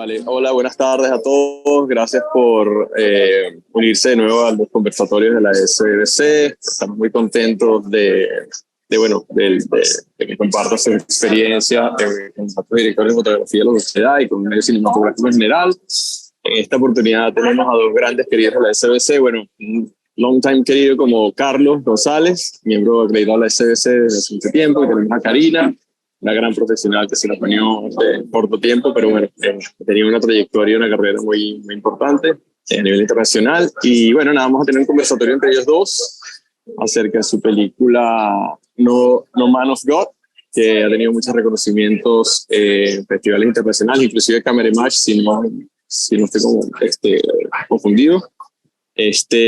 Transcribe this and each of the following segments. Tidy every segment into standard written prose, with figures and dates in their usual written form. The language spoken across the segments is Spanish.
Vale. Hola, buenas tardes a todos. Gracias por unirse de nuevo a los conversatorios de la SBC. Estamos muy contentos de que comparta su experiencia con otros directores de fotografía de la universidad y con medios cinematográficos en general. En esta oportunidad tenemos a dos grandes queridos de la SBC. Bueno, un long time querido como Carlos González, miembro acreditado de la SBC desde hace mucho tiempo, y tenemos a Karina, una gran profesional que se nos unió en corto tiempo, pero bueno, tenía una trayectoria, una carrera muy, muy importante a nivel internacional. Y bueno, nada, vamos a tener un conversatorio entre ellos dos acerca de su película No Man of God, que ha tenido muchos reconocimientos en festivales internacionales, inclusive Camera Match, si no estoy confundido.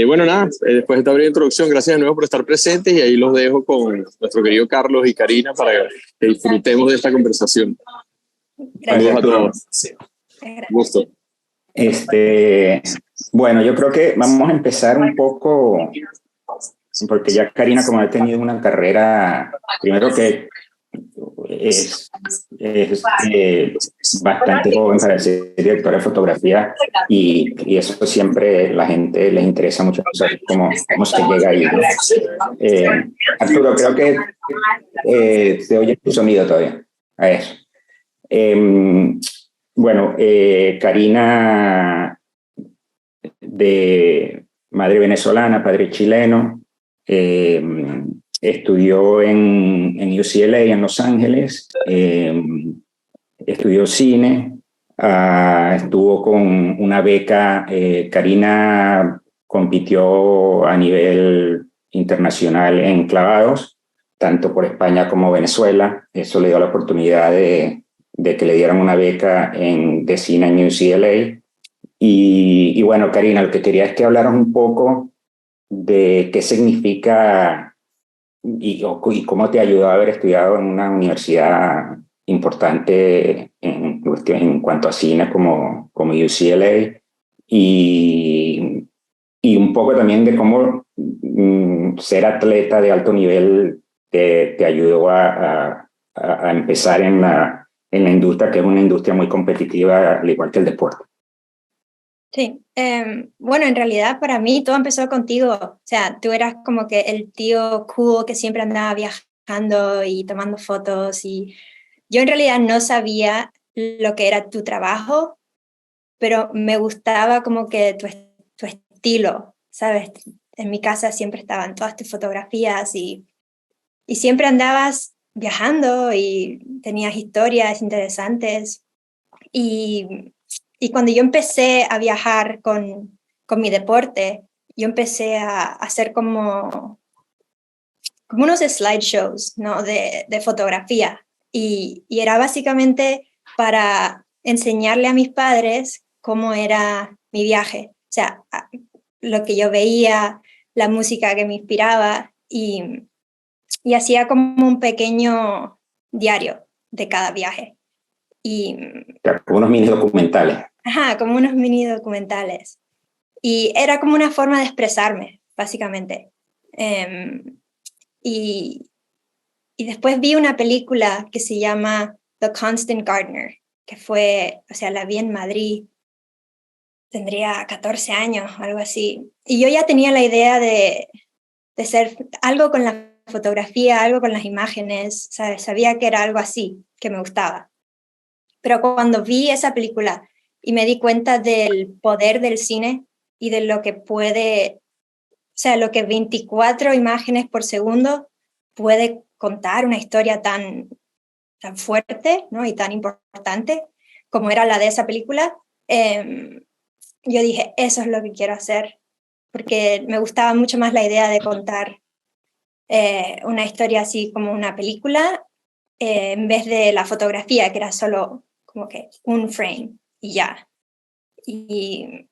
Bueno, nada, después de esta breve introducción, gracias de nuevo por estar presentes, y ahí los dejo con nuestro querido Carlos y Karina para que disfrutemos de esta conversación. Gracias a todos. Gusto. Bueno, yo creo que vamos a empezar un poco, porque ya Karina, como ha tenido una carrera, primero que es bastante joven para ser directora de fotografía, y eso siempre la gente les interesa mucho saber cómo se llega ahí, ¿no? Arturo, creo que se oye tu sonido todavía. A eso. Bueno, Karina, de madre venezolana, padre chileno, estudió en UCLA en Los Ángeles, estudió cine, estuvo con una beca. Karina compitió a nivel internacional en clavados, tanto por España como Venezuela. Eso le dio la oportunidad de que le dieran una beca de cine en UCLA. Y bueno, Karina, lo que quería es que hablaras un poco de qué significa y cómo te ayudó a haber estudiado en una universidad importante en cuanto a cine como UCLA, y un poco también de cómo ser atleta de alto nivel te ayudó a empezar en la industria, que es una industria muy competitiva, al igual que el deporte. Sí, bueno, en realidad para mí todo empezó contigo. O sea, tú eras como que el tío cool que siempre andaba viajando y tomando fotos, y yo en realidad no sabía lo que era tu trabajo, pero me gustaba como que tu estilo, ¿sabes? En mi casa siempre estaban todas tus fotografías y siempre andabas viajando y tenías historias interesantes. Y cuando yo empecé a viajar con mi deporte, yo empecé a hacer como unos slideshows, ¿no? de fotografía. Y era básicamente para enseñarle a mis padres cómo era mi viaje. O sea, lo que yo veía, la música que me inspiraba, y hacía como un pequeño diario de cada viaje. Como unos mini documentales. Ajá, como unos mini documentales. Y era como una forma de expresarme, básicamente. Y después vi una película que se llama The Constant Gardener, que la vi en Madrid, tendría 14 años, algo así. Y yo ya tenía la idea de hacer algo con la fotografía, algo con las imágenes, ¿sabes? Sabía que era algo así, que me gustaba. Pero cuando vi esa película y me di cuenta del poder del cine y de lo que puede, o sea, lo que 24 imágenes por segundo puede contar una historia tan fuerte, ¿no? Y tan importante como era la de esa película, yo dije, eso es lo que quiero hacer, porque me gustaba mucho más la idea de contar una historia así como una película, en vez de la fotografía, que era solo como que un frame y ya. Y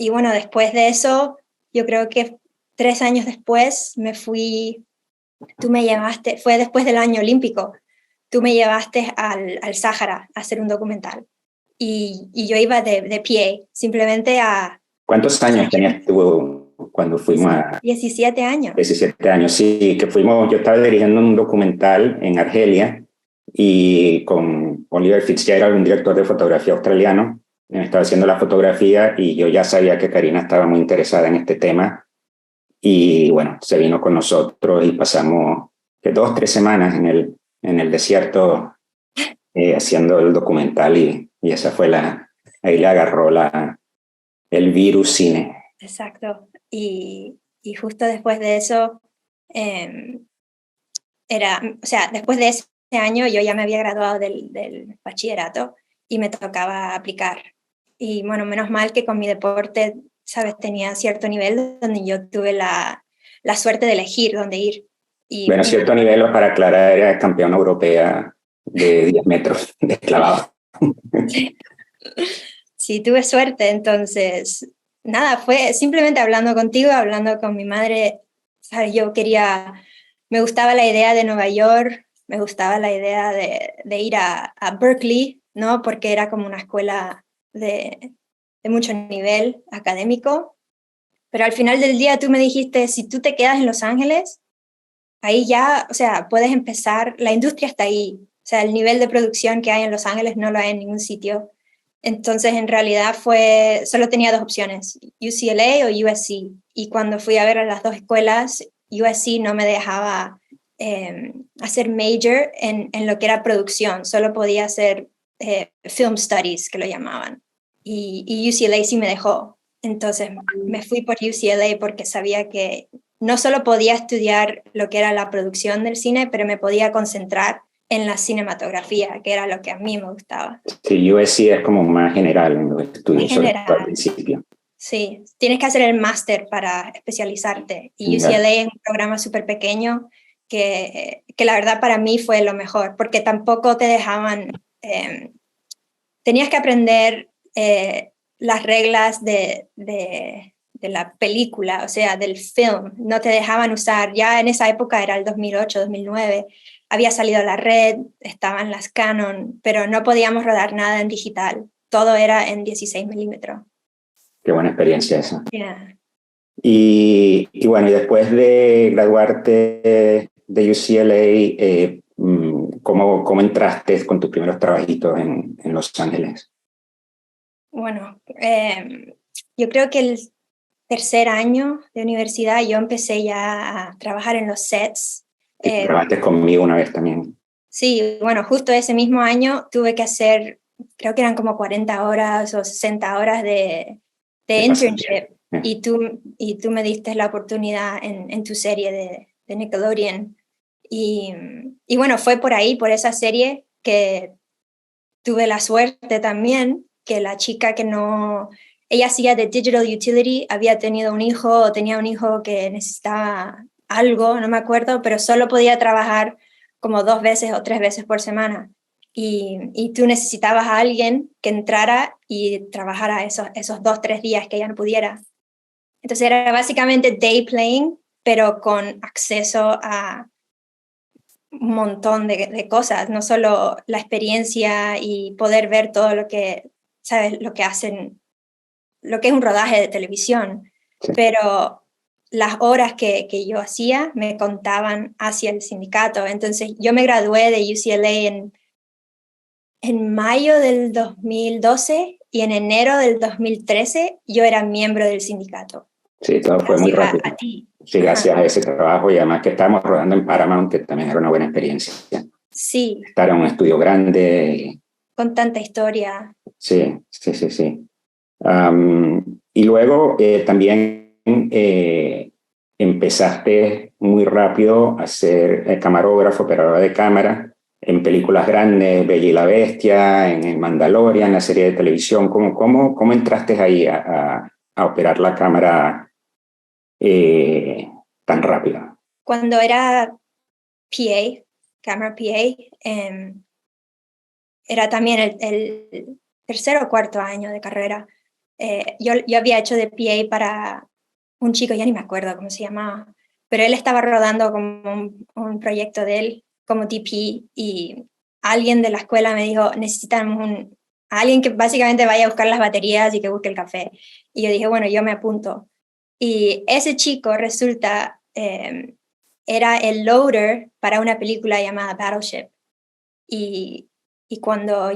bueno, después de eso, yo creo que 3 años después me fui, tú me llevaste, fue después del año olímpico, tú me llevaste al Sáhara a hacer un documental. Y yo iba de pie, simplemente a... ¿Cuántos años tenías tú cuando fuimos a...? 17 años. 17 años, sí, que fuimos, yo estaba dirigiendo un documental en Argelia, y con Oliver Fitzgerald, un director de fotografía australiano, estaba haciendo la fotografía y yo ya sabía que Karina estaba muy interesada en este tema y bueno, se vino con nosotros y pasamos 2-3 semanas en el desierto haciendo el documental y esa fue ahí le agarró el virus cine. Exacto. Y justo después de eso, o sea, después de ese año yo ya me había graduado del bachillerato y me tocaba aplicar. Y bueno, menos mal que con mi deporte, sabes, tenía cierto nivel donde yo tuve la suerte de elegir dónde ir. Bueno, cierto nivel, para aclarar, era campeona europea de 10 metros de clavado. Sí, tuve suerte, entonces, nada, fue simplemente hablando contigo, hablando con mi madre, ¿sabes? Me gustaba la idea de Nueva York, me gustaba la idea de ir a Berkeley, ¿no? Porque era como una escuela de mucho nivel académico, pero al final del día tú me dijiste, si tú te quedas en Los Ángeles, ahí ya, o sea, puedes empezar, la industria está ahí, o sea, el nivel de producción que hay en Los Ángeles no lo hay en ningún sitio. Entonces, en realidad solo tenía dos opciones, UCLA o USC. Y cuando fui a ver a las dos escuelas, USC no me dejaba hacer major en lo que era producción, solo podía hacer film studies, que lo llamaban. Y UCLA sí me dejó. Entonces, me fui por UCLA porque sabía que no solo podía estudiar lo que era la producción del cine, pero me podía concentrar en la cinematografía, que era lo que a mí me gustaba. Sí, USC es como más general en los estudios, sobre todo al General, principio. sí. Tienes que hacer el máster para especializarte. Y UCLA es un programa súper pequeño que la verdad para mí fue lo mejor, porque tampoco te dejaban... tenías que aprender las reglas de la película, o sea, del film. No te dejaban usar, ya en esa época era el 2008, 2009, había salido la Red, estaban las Canon, pero no podíamos rodar nada en digital. Todo era en 16 milímetros. Qué buena experiencia esa. Yeah. Y bueno, y después de graduarte de UCLA, ¿cómo entraste con tus primeros trabajitos en Los Ángeles? Bueno, yo creo que el tercer año de universidad yo empecé ya a trabajar en los sets. Trabajaste conmigo una vez también. Sí, bueno, justo ese mismo año tuve que hacer, creo que eran como 40 horas o 60 horas de internship. Y tú me diste la oportunidad en tu serie de Nickelodeon. Y bueno, fue por ahí, por esa serie, que tuve la suerte también que la chica ella hacía de Digital Utility, había tenido un hijo o tenía un hijo que necesitaba algo, no me acuerdo, pero solo podía trabajar como 2 veces o 3 veces por semana. Y tú necesitabas a alguien que entrara y trabajara esos 2-3 días que ella no pudiera. Entonces era básicamente day playing, pero con acceso a un montón de cosas, no solo la experiencia y poder ver todo lo que, ¿sabes? Lo que hacen, lo que es un rodaje de televisión, Sí. pero las horas que yo hacía me contaban hacia el sindicato. Entonces yo me gradué de UCLA en mayo del 2012 y en enero del 2013 yo era miembro del sindicato. Sí, todo fue muy rápido. A ti. Sí, gracias a ese trabajo y además que estábamos rodando en Paramount, que también era una buena experiencia. Sí. Estar en un estudio grande. Con tanta historia. Sí. Y luego también empezaste muy rápido a ser camarógrafo, operador de cámara en películas grandes, Bella y la Bestia, en Mandalorian, en la serie de televisión. ¿Cómo entraste ahí a operar la cámara tan rápido? Cuando era PA, cámara PA, era también el tercer o cuarto año de carrera. Yo había hecho de PA para un chico, ya ni me acuerdo cómo se llamaba, pero él estaba rodando como un proyecto de él como DP y alguien de la escuela me dijo, necesitamos alguien que básicamente vaya a buscar las baterías y que busque el café. Y yo dije, bueno, yo me apunto. Y ese chico resulta, era el loader para una película llamada Battleship. Y cuando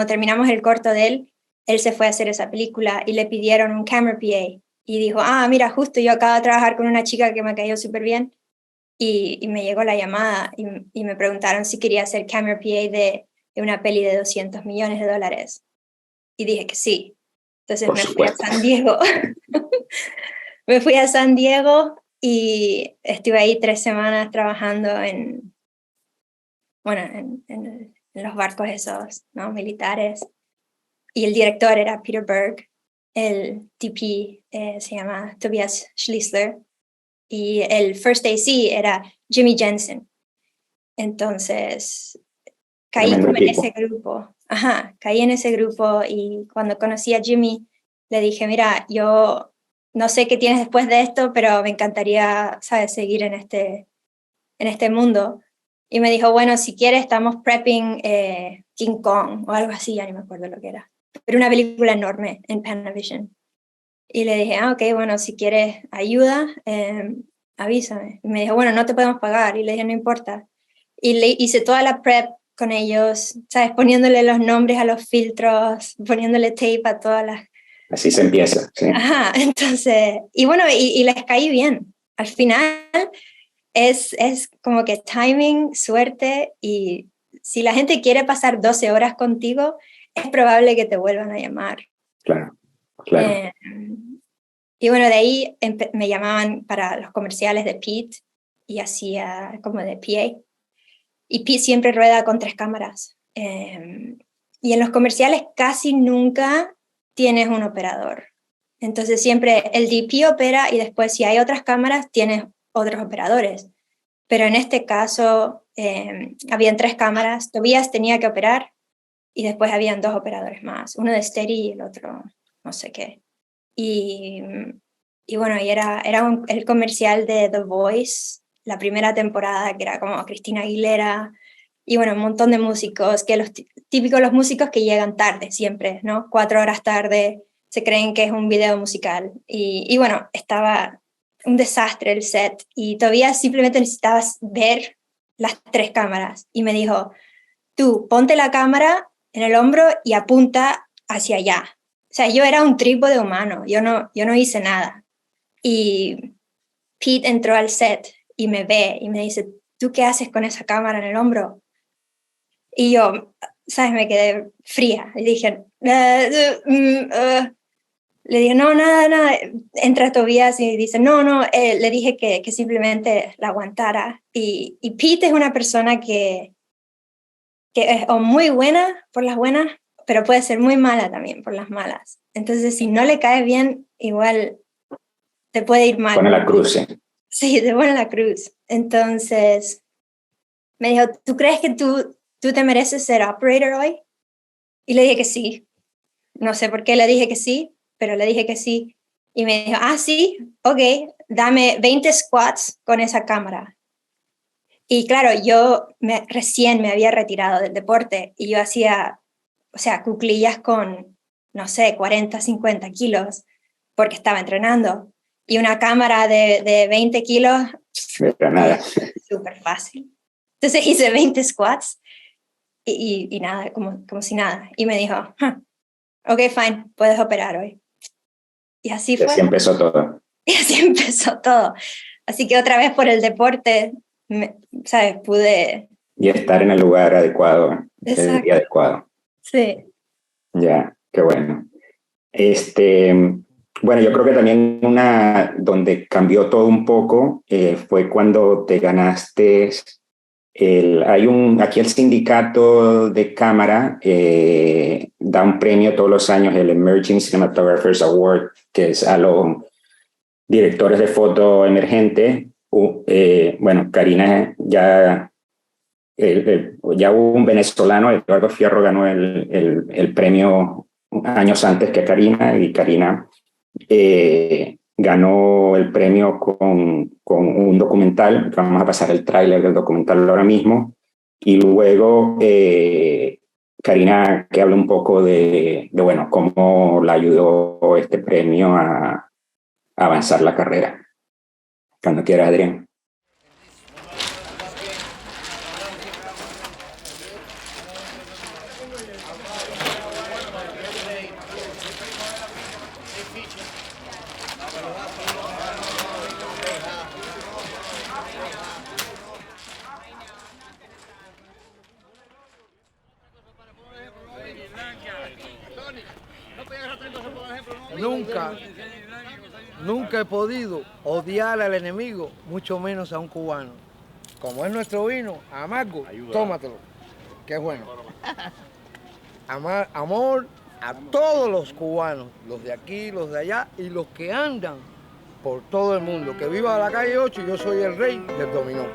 terminamos el corto de él, él se fue a hacer esa película y le pidieron un camera PA. Y dijo, mira, justo yo acabo de trabajar con una chica que me cayó súper bien. Y me llegó la llamada y me preguntaron si quería ser camera PA de una peli de $200 millones. Y dije que sí. Entonces Por me supuesto. fui a San Diego. Me fui a San Diego y estuve ahí 3 semanas trabajando en los barcos esos, ¿no? Militares. Y el director era Peter Berg, el DP se llama Tobias Schliessler, y el First AC era Jimmy Jensen. Entonces, caí como en ese grupo. Caí en ese grupo y cuando conocí a Jimmy, le dije, mira, yo no sé qué tienes después de esto, pero me encantaría, ¿sabes?, seguir en este mundo. Y me dijo, bueno, si quieres, estamos prepping King Kong o algo así, ya ni me acuerdo lo que era. Pero una película enorme en Panavision. Y le dije, ok, bueno, si quieres ayuda, avísame. Y me dijo, bueno, no te podemos pagar. Y le dije, no importa. Y le hice toda la prep con ellos, ¿sabes? Poniéndole los nombres a los filtros, poniéndole tape a todas las... Así se empieza, sí. Entonces, y bueno, y les caí bien. Al final es como que timing, suerte, y si la gente quiere pasar 12 horas contigo, es probable que te vuelvan a llamar. Claro. Y bueno, de ahí me llamaban para los comerciales de Pete y hacía como de PA. Y Pete siempre rueda con 3 cámaras. Y en los comerciales casi nunca tienes un operador. Entonces siempre el DP opera y después si hay otras cámaras tienes otros operadores. Pero en este caso habían 3 cámaras, Tobias tenía que operar y después habían 2 operadores más, uno de steady y el otro no sé qué. Y bueno, y era el comercial de The Voice, la primera temporada, que era como Cristina Aguilera, y bueno, un montón de músicos, que típicos los músicos que llegan tarde siempre, ¿no? 4 horas tarde, se creen que es un video musical. Y bueno, estaba un desastre el set, y todavía simplemente necesitabas ver las 3 cámaras. Y me dijo, tú, ponte la cámara en el hombro y apunta hacia allá. O sea, yo era un trípode humano, yo no hice nada. Y Pete entró al set y me ve y me dice, ¿tú qué haces con esa cámara en el hombro? Y yo, ¿sabes? Me quedé fría. Y dije, le dije, no, nada. Entra Tobias y dice, no, le dije que simplemente la aguantara. Y Pete es una persona que es o muy buena por las buenas, pero puede ser muy mala también por las malas. Entonces, si no le cae bien, igual te puede ir mal. Pone la cruz, ¿eh? Sí, te pone la cruz. Entonces, me dijo, ¿tú crees que tú te mereces ser operator hoy? Y le dije que sí. No sé por qué le dije que sí, pero le dije que sí. Y me dijo, sí, ok, dame 20 squats con esa cámara. Y claro, yo recién me había retirado del deporte y yo hacía, o sea, cuclillas con, no sé, 40, 50 kilos, porque estaba entrenando. Y una cámara de 20 kilos, nada. súper fácil. Entonces hice 20 squats y nada, como si nada. Y me dijo, ok, fine, puedes operar hoy. Y así fue. Así empezó todo. Y así empezó todo. Así que otra vez por el deporte, ¿sabes? Pude... Y estar en el lugar adecuado, Exacto. el día adecuado. Sí. Ya, qué bueno. Bueno, yo creo que también donde cambió todo un poco fue cuando te ganaste aquí el sindicato de cámara da un premio todos los años, el Emerging Cinematographers Award, que es a los directores de foto emergente. Bueno, Karina ya hubo un venezolano, Eduardo Fierro, ganó el premio años antes que Karina, y Karina ganó el premio con un documental. Vamos a pasar el tráiler del documental ahora mismo, y luego Karina, que habla un poco de bueno, cómo la ayudó este premio a avanzar la carrera. Cuando quieras, Adrián. nunca he podido odiar al enemigo, mucho menos a un cubano. Como es nuestro vino, amargo, tómatelo, que es bueno. Amor a todos los cubanos, los de aquí, los de allá y los que andan por todo el mundo. Que viva la calle 8 y yo soy el rey del dominó.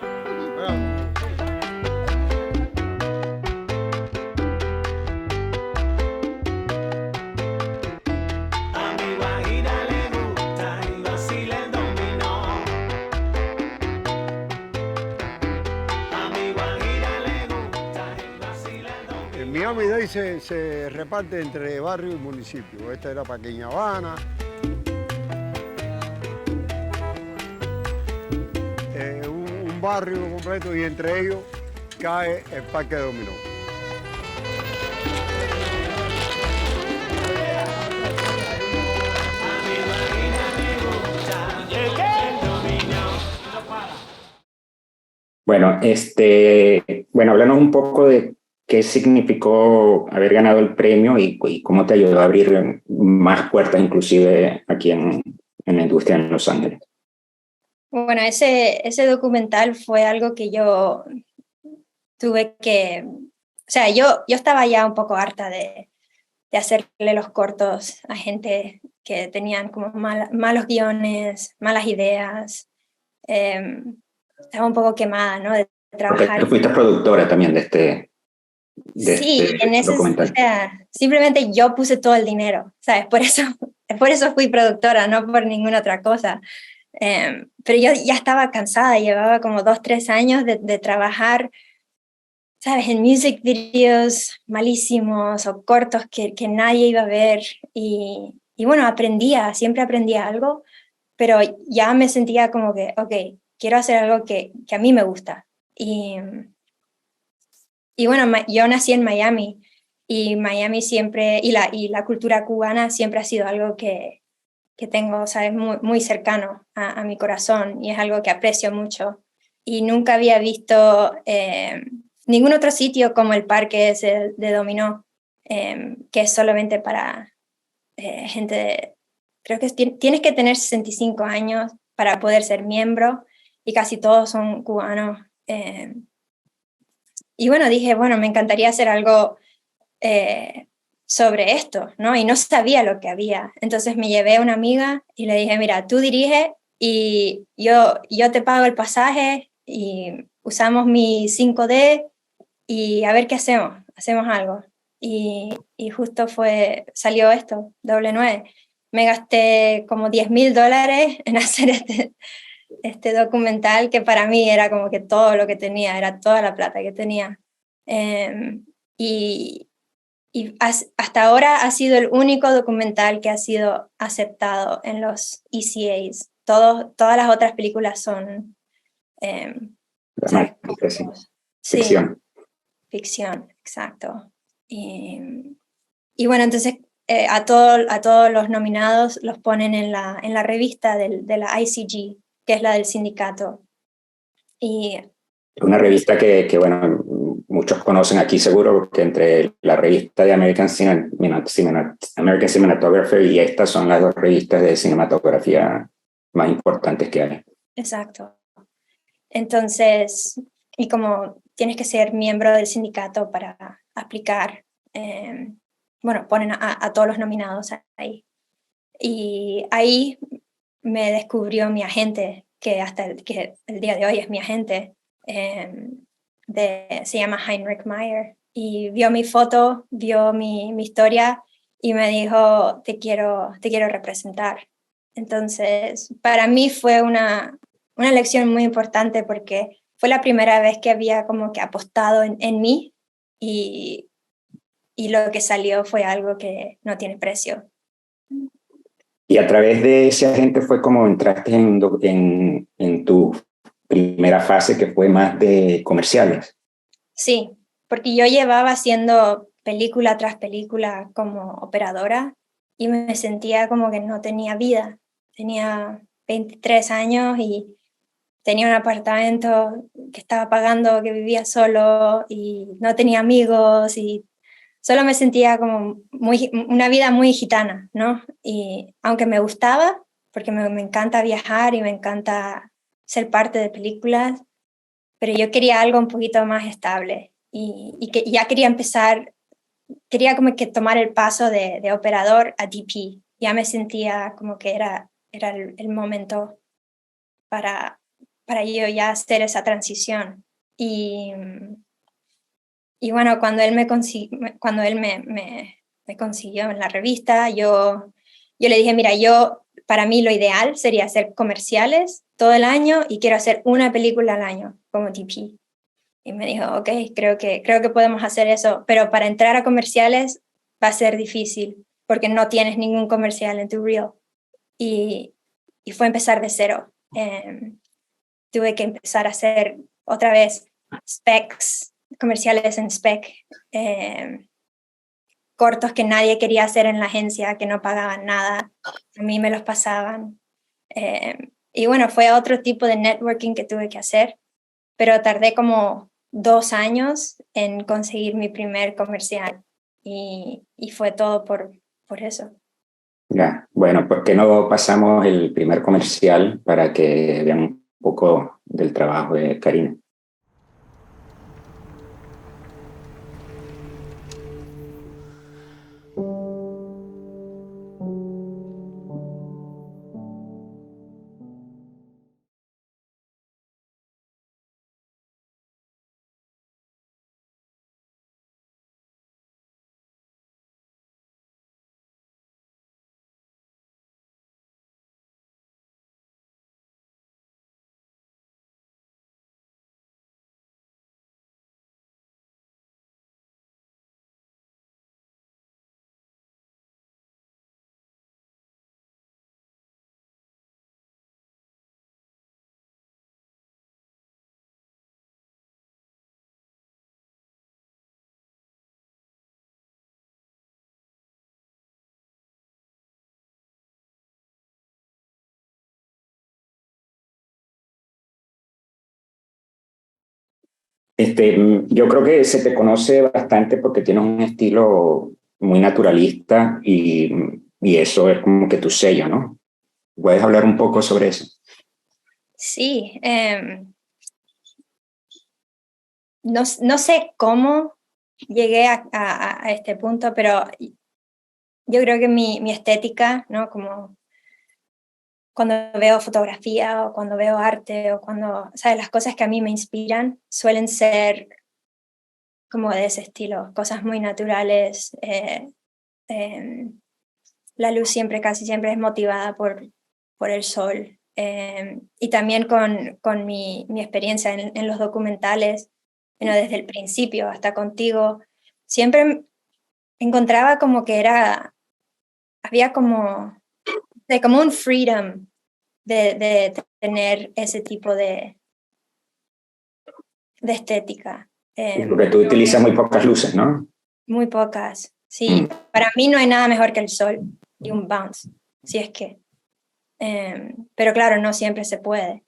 En Miami-Dade se reparte entre barrio y municipio. Esta era Pequeña Habana. Un barrio completo y entre ellos cae el Parque Dominó. Bueno, háblanos un poco de qué significó haber ganado el premio y cómo te ayudó a abrir más puertas, inclusive aquí en la industria en Los Ángeles. Bueno, ese documental fue algo que yo tuve que... O sea, yo estaba ya un poco harta de hacerle los cortos a gente que tenían como malos guiones, malas ideas. Estaba un poco quemada, ¿no? De trabajar. Porque tú fuiste productora también de sí, este en ese, documental. O sea, simplemente yo puse todo el dinero, ¿sabes? Por eso fui productora, no por ninguna otra cosa. Pero yo ya estaba cansada, llevaba como 2-3 años de trabajar, ¿sabes? En music videos malísimos o cortos que nadie iba a ver. Y bueno, siempre aprendía algo, pero ya me sentía como que, ok, quiero hacer algo que a mí me gusta. Y bueno, yo nací en Miami y Miami siempre, y la cultura cubana siempre ha sido algo que tengo, ¿sabes? Muy, muy cercano a mi corazón y es algo que aprecio mucho. Y nunca había visto ningún otro sitio como el parque ese de Dominó, que es solamente para gente, creo que tienes que tener 65 años para poder ser miembro y casi todos son cubanos. Y bueno, dije, bueno, me encantaría hacer algo sobre esto, ¿no? Y no sabía lo que había. Entonces me llevé a una amiga y le dije, mira, tú diriges y yo te pago el pasaje y usamos mi 5D y a ver qué hacemos algo. Y justo salió esto, Doble 9. Me gasté como $10,000 en hacer este documental que para mí era como que todo lo que tenía, era toda la plata que tenía. Y hasta ahora ha sido el único documental que ha sido aceptado en los ECAs. Todas las otras películas son Ficción. Ficción, exacto. Y bueno, entonces a todos los nominados los ponen en la revista de la ICG, que es la del sindicato. Y una revista que bueno, muchos conocen aquí seguro, porque entre la revista de American Cinematographer y estas son las dos revistas de cinematografía más importantes que hay. Exacto. Entonces, y como tienes que ser miembro del sindicato para aplicar, bueno, ponen a todos los nominados ahí. Y ahí me descubrió mi agente, que el día de hoy es mi agente, se llama Heinrich Meyer, y vio mi foto, vio mi historia y me dijo, te quiero representar. Entonces, para mí fue una lección muy importante porque fue la primera vez que había como que apostado en mí y lo que salió fue algo que no tiene precio. Y a través de ese agente fue como entraste en tu primera fase, que fue más de comerciales. Sí, porque yo llevaba haciendo película tras película como operadora y me sentía como que no tenía vida. Tenía 23 años y tenía un apartamento que estaba pagando, que vivía solo y no tenía amigos y, solo me sentía como una vida muy gitana, ¿no? Y aunque me gustaba, porque me encanta viajar y me encanta ser parte de películas, pero yo quería algo un poquito más estable y que ya quería empezar, quería como que tomar el paso de operador a DP. Ya me sentía como que era el momento para yo ya hacer esa transición. Y bueno, cuando él me consiguió en la revista, yo le dije, mira, para mí lo ideal sería hacer comerciales todo el año y quiero hacer una película al año como DP. Y me dijo, ok, creo que podemos hacer eso, pero para entrar a comerciales va a ser difícil porque no tienes ningún comercial en tu reel. Y fue empezar de cero. Tuve que empezar a hacer otra vez specs, comerciales en spec, cortos que nadie quería hacer en la agencia, que no pagaban nada, a mí me los pasaban. Y bueno, fue otro tipo de networking que tuve que hacer, pero tardé como 2 años en conseguir mi primer comercial y fue todo por eso. Ya, bueno, ¿por qué no pasamos el primer comercial para que vean un poco del trabajo de Karina? Yo creo que se te conoce bastante porque tienes un estilo muy naturalista y eso es como que tu sello, ¿no? ¿Puedes hablar un poco sobre eso? Sí, no sé cómo llegué a este punto, pero yo creo que mi estética, ¿no? Como cuando veo fotografía o cuando veo arte o cuando, ¿sabes? Las cosas que a mí me inspiran suelen ser como de ese estilo, cosas muy naturales. La luz casi siempre es motivada por el sol. Y también con mi experiencia en los documentales, desde el principio hasta contigo, siempre encontraba como que había como un freedom de tener ese tipo de estética. Porque tú utilizas muy pocas luces, ¿no? Muy pocas, sí. Para mí no hay nada mejor que el sol y un bounce, si es que. Pero claro, no siempre se puede.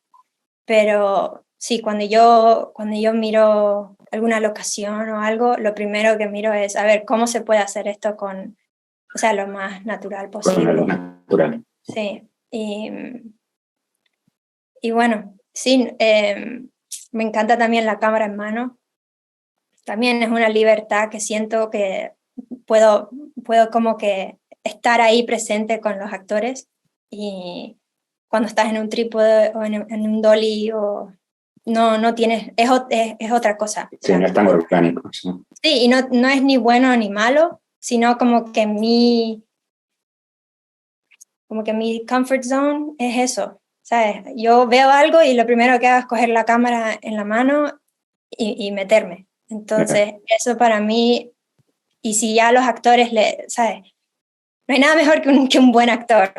Pero sí, cuando yo miro alguna locación o algo, lo primero que miro es a ver cómo se puede hacer esto lo más natural posible. Con la luz natural. Sí, y bueno, sí, me encanta también la cámara en mano. También es una libertad que siento que puedo como que estar ahí presente con los actores, y cuando estás en un trípode o en un dolly o no tienes, es otra cosa. Sí, no es tan orgánico. Sí, sí, y no es ni bueno ni malo, sino como que mi comfort zone es eso, ¿sabes? Yo veo algo y lo primero que hago es coger la cámara en la mano y meterme. Entonces, eso para mí, y si ya los actores, ¿sabes? No hay nada mejor que un buen actor,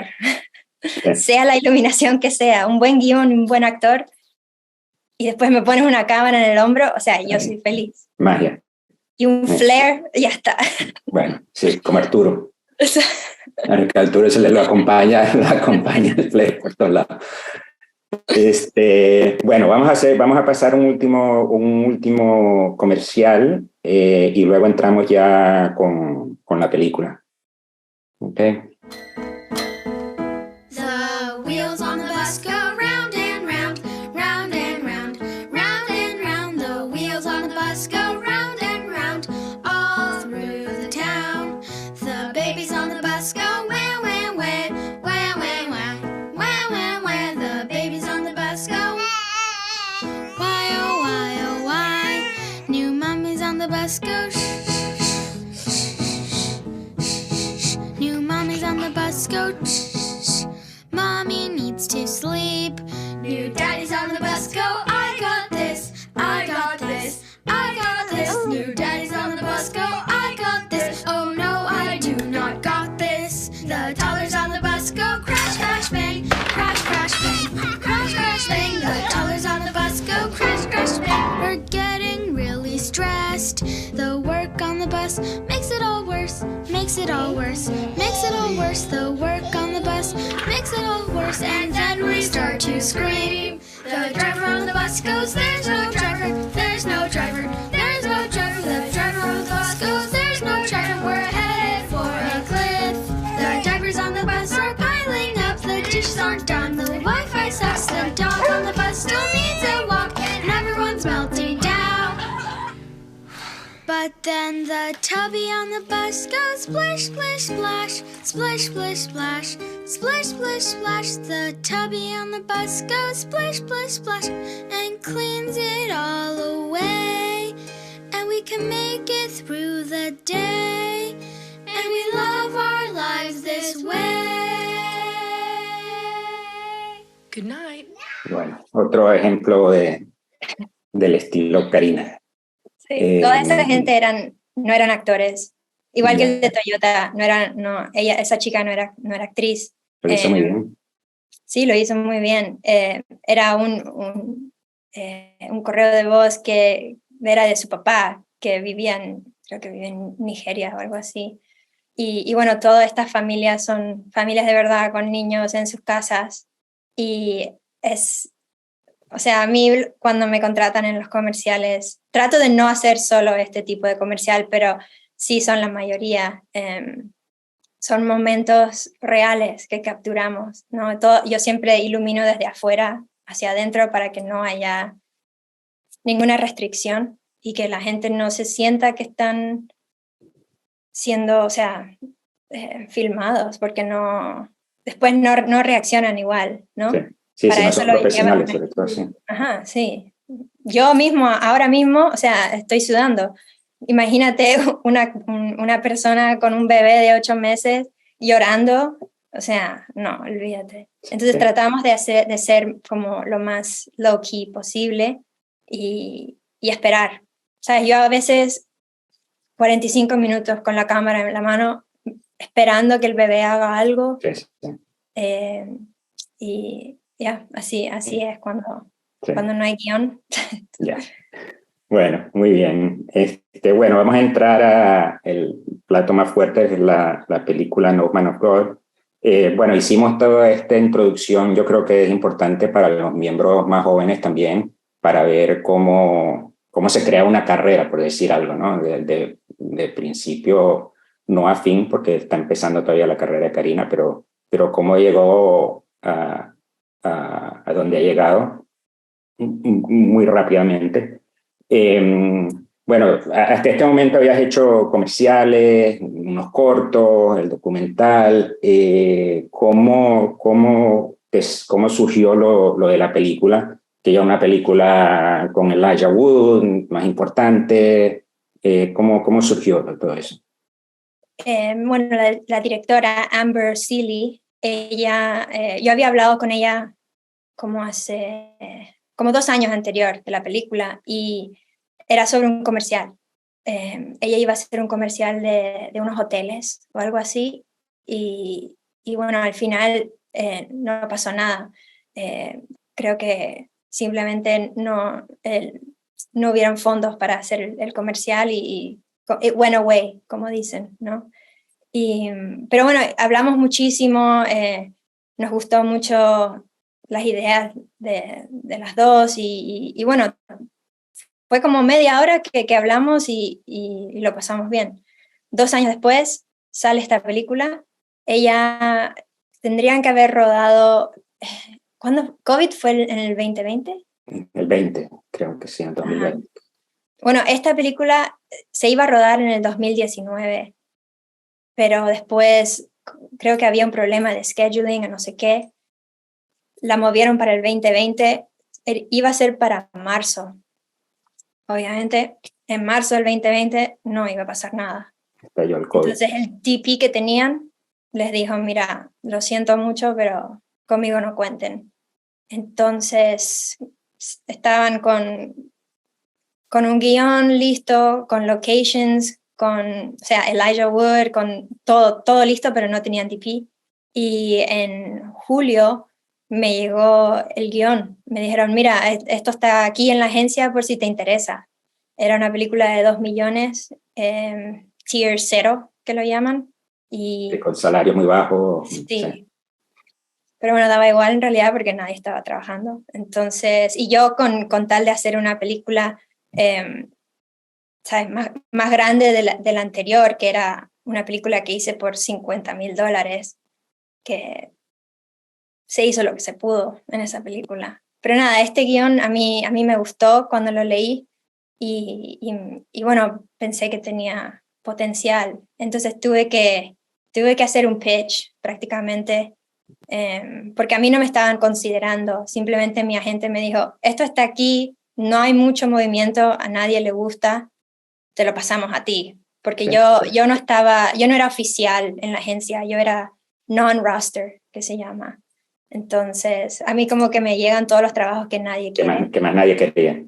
sea la iluminación que sea, un buen guión, un buen actor, y después me pones una cámara en el hombro, o sea, yo soy feliz. Magia. Y un flare, ya está. Bueno, sí, como Arturo. A Arturo se lo acompaña el flare por todos lados. Bueno, vamos a pasar un último comercial y luego entramos ya con la película. Okay. The wheels on the bus go round and round, round and round, round and round. The wheels on the bus go round and round, all through the town. The babies on the bus go wah, wah, wah, wah, wah, wah, wah, wah, wah. The babies on the bus go why, oh, why, oh, why. New mummies on the bus go shh, shh, shh, shh. New mummies on the bus go shh. Mommy needs to sleep. New daddies on the bus go, I got this, I got this, I got this. New daddies on the bus go, I got this. Oh no, I do not got this. The toddlers on the bus go crash, crash, bang, crash, crash, bang, crash, crash, bang. The toddlers on the bus go crash, crash, bang. We're getting really stressed. The work on the bus makes it all worse, makes it all worse, makes it all worse. The work on the bus makes it all worse, and then we start to scream. The driver on the bus goes, there's no driver, there's no driver, there's no driver. The driver on the bus goes, there's no driver, we're headed for a cliff. The drivers on the bus are piling up, the dishes aren't done, the Wi-Fi sucks. The dog on the bus still needs a walk, and everyone's melting down. But then the tubby on the bus goes splish, splish, splash, splish, splish, splash, splish, splish, splash. The tubby on the bus goes splish, splish, splash, and cleans it all away. And we can make it through the day, and we love our lives this way. Good night. Bueno, otro ejemplo del estilo Karina. Sí, toda esa gente no eran actores. Igual que el de Toyota, esa chica no era actriz. Lo hizo muy bien. Sí, lo hizo muy bien. Era un correo de voz que era de su papá, que creo que vivía en Nigeria o algo así. Y bueno, todas estas familias son familias de verdad con niños en sus casas. Y o sea, a mí cuando me contratan en los comerciales, trato de no hacer solo este tipo de comercial, pero sí son la mayoría. Son momentos reales que capturamos, ¿no? Yo siempre ilumino desde afuera hacia adentro para que no haya ninguna restricción y que la gente no se sienta que están siendo, o sea, filmados, porque después no reaccionan igual, ¿no? Sí. Sí, para sí, no eso son lo profesionales, llevan. sobre todo, sí. Ajá, sí. Yo ahora mismo, o sea, estoy sudando. Imagínate una persona con un bebé de 8 meses llorando, o sea, no, olvídate. Entonces tratamos de ser como lo más low-key posible y esperar. ¿Sabes? Yo a veces 45 minutos con la cámara en la mano esperando que el bebé haga algo. Sí, sí. Y ya, así es cuando no hay guión. Ya. Bueno, muy bien. Bueno, vamos a entrar a el plato más fuerte, que es la película No Man of God. Bueno, hicimos toda esta introducción, yo creo que es importante para los miembros más jóvenes también, para ver cómo se crea una carrera, por decir algo, ¿no? De principio no a fin, porque está empezando todavía la carrera de Karina, pero cómo llegó a donde ha llegado muy rápidamente. Bueno, hasta este momento habías hecho comerciales, unos cortos, el documental. ¿Cómo surgió lo de la película? Que ya una película con Elijah Wood, más importante. ¿Cómo surgió todo eso? Bueno, la directora Amber Seeley, yo había hablado con ella como 2 años anterior de la película y era sobre un comercial. Ella iba a hacer un comercial de unos hoteles o algo así y bueno, al final no pasó nada. Creo que simplemente no hubieron fondos para hacer el comercial y it went away, como dicen, ¿no? Pero bueno, hablamos muchísimo, nos gustó mucho las ideas de las dos y bueno, fue como media hora que hablamos y lo pasamos bien. 2 años después sale esta película. Ella tendrían que haber rodado, ¿cuándo? ¿COVID fue en el 2020? El 20, creo que sí, en 2020. Bueno, esta película se iba a rodar en el 2019, pero después creo que había un problema de scheduling o no sé qué. La movieron para el 2020, iba a ser para marzo. Obviamente, en marzo del 2020 no iba a pasar nada. Estalló el COVID. Entonces el DP que tenían les dijo, mira, lo siento mucho, pero conmigo no cuenten. Entonces estaban con un guión listo, con locations, o sea, Elijah Wood, con todo listo, pero no tenían DP. Y en julio me llegó el guión. Me dijeron, mira, esto está aquí en la agencia por si te interesa. Era una película de 2 millones, tier 0, que lo llaman. Y con salario muy bajo. sí. Pero bueno, daba igual en realidad porque nadie estaba trabajando. Entonces, y yo con tal de hacer una película ¿sabes? Más grande de la anterior, que era una película que hice por $50,000, que se hizo lo que se pudo en esa película. Pero nada, este guión a mí me gustó cuando lo leí y bueno, pensé que tenía potencial. Entonces tuve que hacer un pitch prácticamente, porque a mí no me estaban considerando. Simplemente mi agente me dijo, esto está aquí, no hay mucho movimiento, a nadie le gusta, te lo pasamos a ti. Porque Sí. yo no era oficial en la agencia, yo era non-roster, que se llama. Entonces, a mí como que me llegan todos los trabajos que nadie quiere. Que más nadie quería.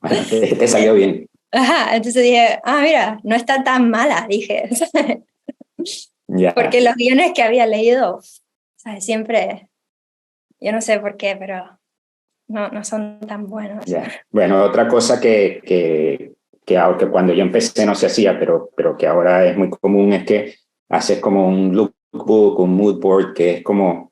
Bueno, te salió bien. Ajá, entonces dije, mira, no está tan mala, dije. Ya. Porque los guiones que había leído, ¿sabes? Siempre, yo no sé por qué, pero no son tan buenos. Ya. Bueno, otra cosa que aunque cuando yo empecé no se hacía, pero que ahora es muy común, es que haces como un lookbook, un mood board, que es como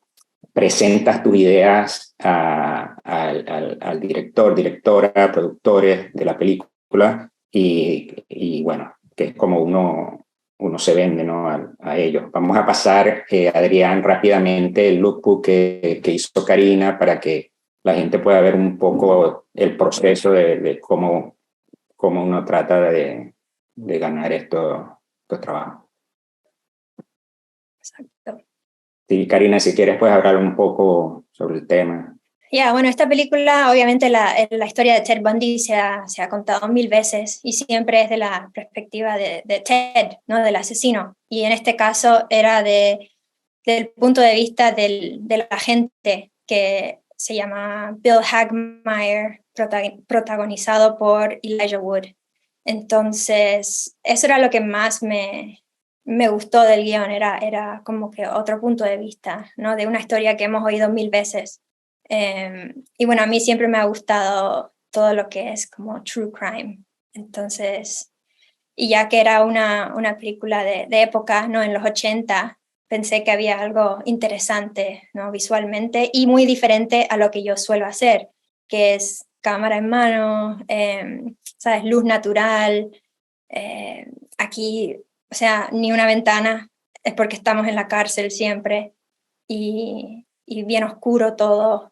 presentas tus ideas al director, directora, productores de la película y bueno, que es como uno se vende, ¿no? a ellos. Vamos a pasar, Adrián, rápidamente el lookbook que hizo Karina para que la gente pueda ver un poco el proceso de cómo uno trata de ganar estos trabajos. Exacto. Sí, Karina, si quieres, puedes hablar un poco sobre el tema. Bueno, esta película, obviamente la historia de Ted Bundy se ha contado 1000 veces y siempre es de la perspectiva de Ted, ¿no? Del asesino. Y en este caso era del punto de vista del agente que se llama Bill Hagmaier, protagonizado por Elijah Wood. Entonces, eso era lo que más me gustó del guión, era como que otro punto de vista, ¿no? De una historia que hemos oído 1000 veces. Y bueno, a mí siempre me ha gustado todo lo que es como true crime. Entonces, y ya que era una película de época, ¿no? En los 80, pensé que había algo interesante, ¿no? Visualmente y muy diferente a lo que yo suelo hacer, que es cámara en mano, ¿sabes? Luz natural. Aquí, o sea, ni una ventana, es porque estamos en la cárcel siempre y bien oscuro todo.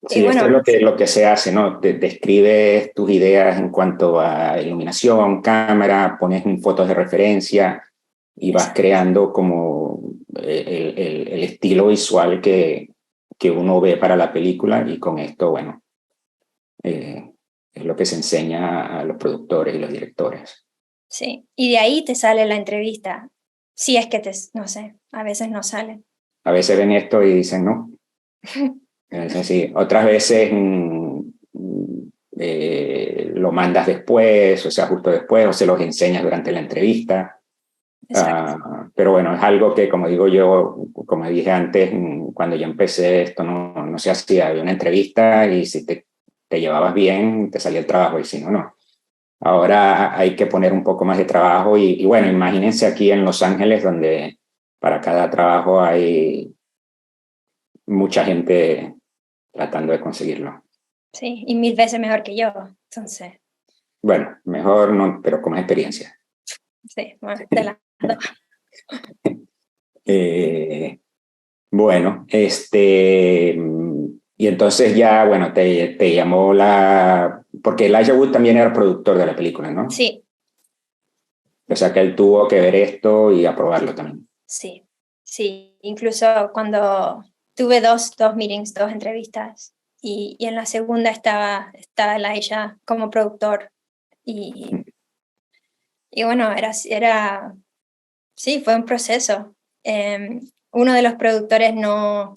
Sí, bueno, esto es lo que se hace, ¿no? Describes tus ideas en cuanto a iluminación, cámara, pones fotos de referencia y vas creando como el estilo visual que uno ve para la película, y con esto, bueno, es lo que se enseña a los productores y los directores. Sí, y de ahí te sale la entrevista. Si es que no sé, a veces no sale. A veces ven esto y dicen no. Sí. Otras veces lo mandas después, o sea, justo después, o se los enseñas durante la entrevista. Pero bueno, es algo que, como digo yo, como dije antes, cuando yo empecé esto no se hacía. Había una entrevista y si te llevabas bien, te salía el trabajo, y si no, no. Ahora hay que poner un poco más de trabajo y bueno, imagínense aquí en Los Ángeles, donde para cada trabajo hay mucha gente tratando de conseguirlo. Sí, y 1000 veces mejor que yo, entonces, Bueno, mejor no, pero con más experiencia. sí, bueno, de la... Eh, bueno, y entonces ya, bueno, te llamó porque Elijah Wood también era productor de la película, ¿no? Sí, O sea que él tuvo que ver esto y aprobarlo también. sí, sí, incluso cuando tuve dos meetings, 2 entrevistas, y en la segunda estaba Elijah como productor, y bueno, sí, fue un proceso. Uno de los productores no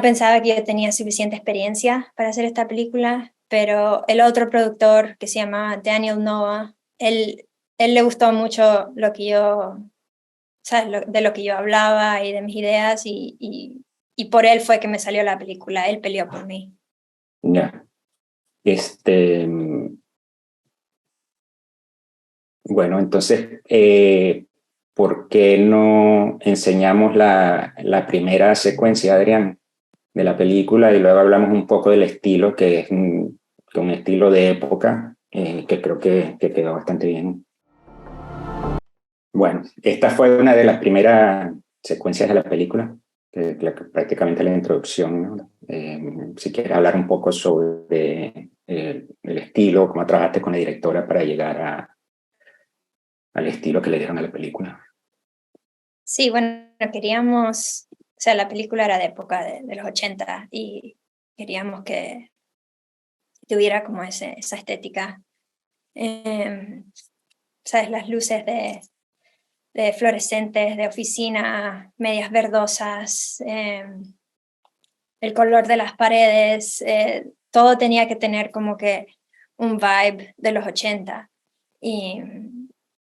pensaba que yo tenía suficiente experiencia para hacer esta película, pero el otro productor, que se llama Daniel Noah, él le gustó mucho lo que yo, ¿sabes? De lo que yo hablaba y de mis ideas, y por él fue que me salió la película. Él peleó por mí. Ya. Bueno, entonces, ¿por qué no enseñamos la primera secuencia, Adrián, de la película y luego hablamos un poco del estilo, que es un estilo de época que creo que quedó bastante bien? Bueno, esta fue una de las primeras secuencias de la película, prácticamente la introducción, ¿no? Si quieres hablar un poco sobre el estilo, cómo trabajaste con la directora para llegar al estilo que le dieron a la película. Sí, bueno, queríamos, o sea, la película era de época de los 80 y queríamos que tuviera como esa estética. ¿Sabes? Las luces de fluorescentes, de oficina, medias verdosas, el color de las paredes, todo tenía que tener como que un vibe de los 80.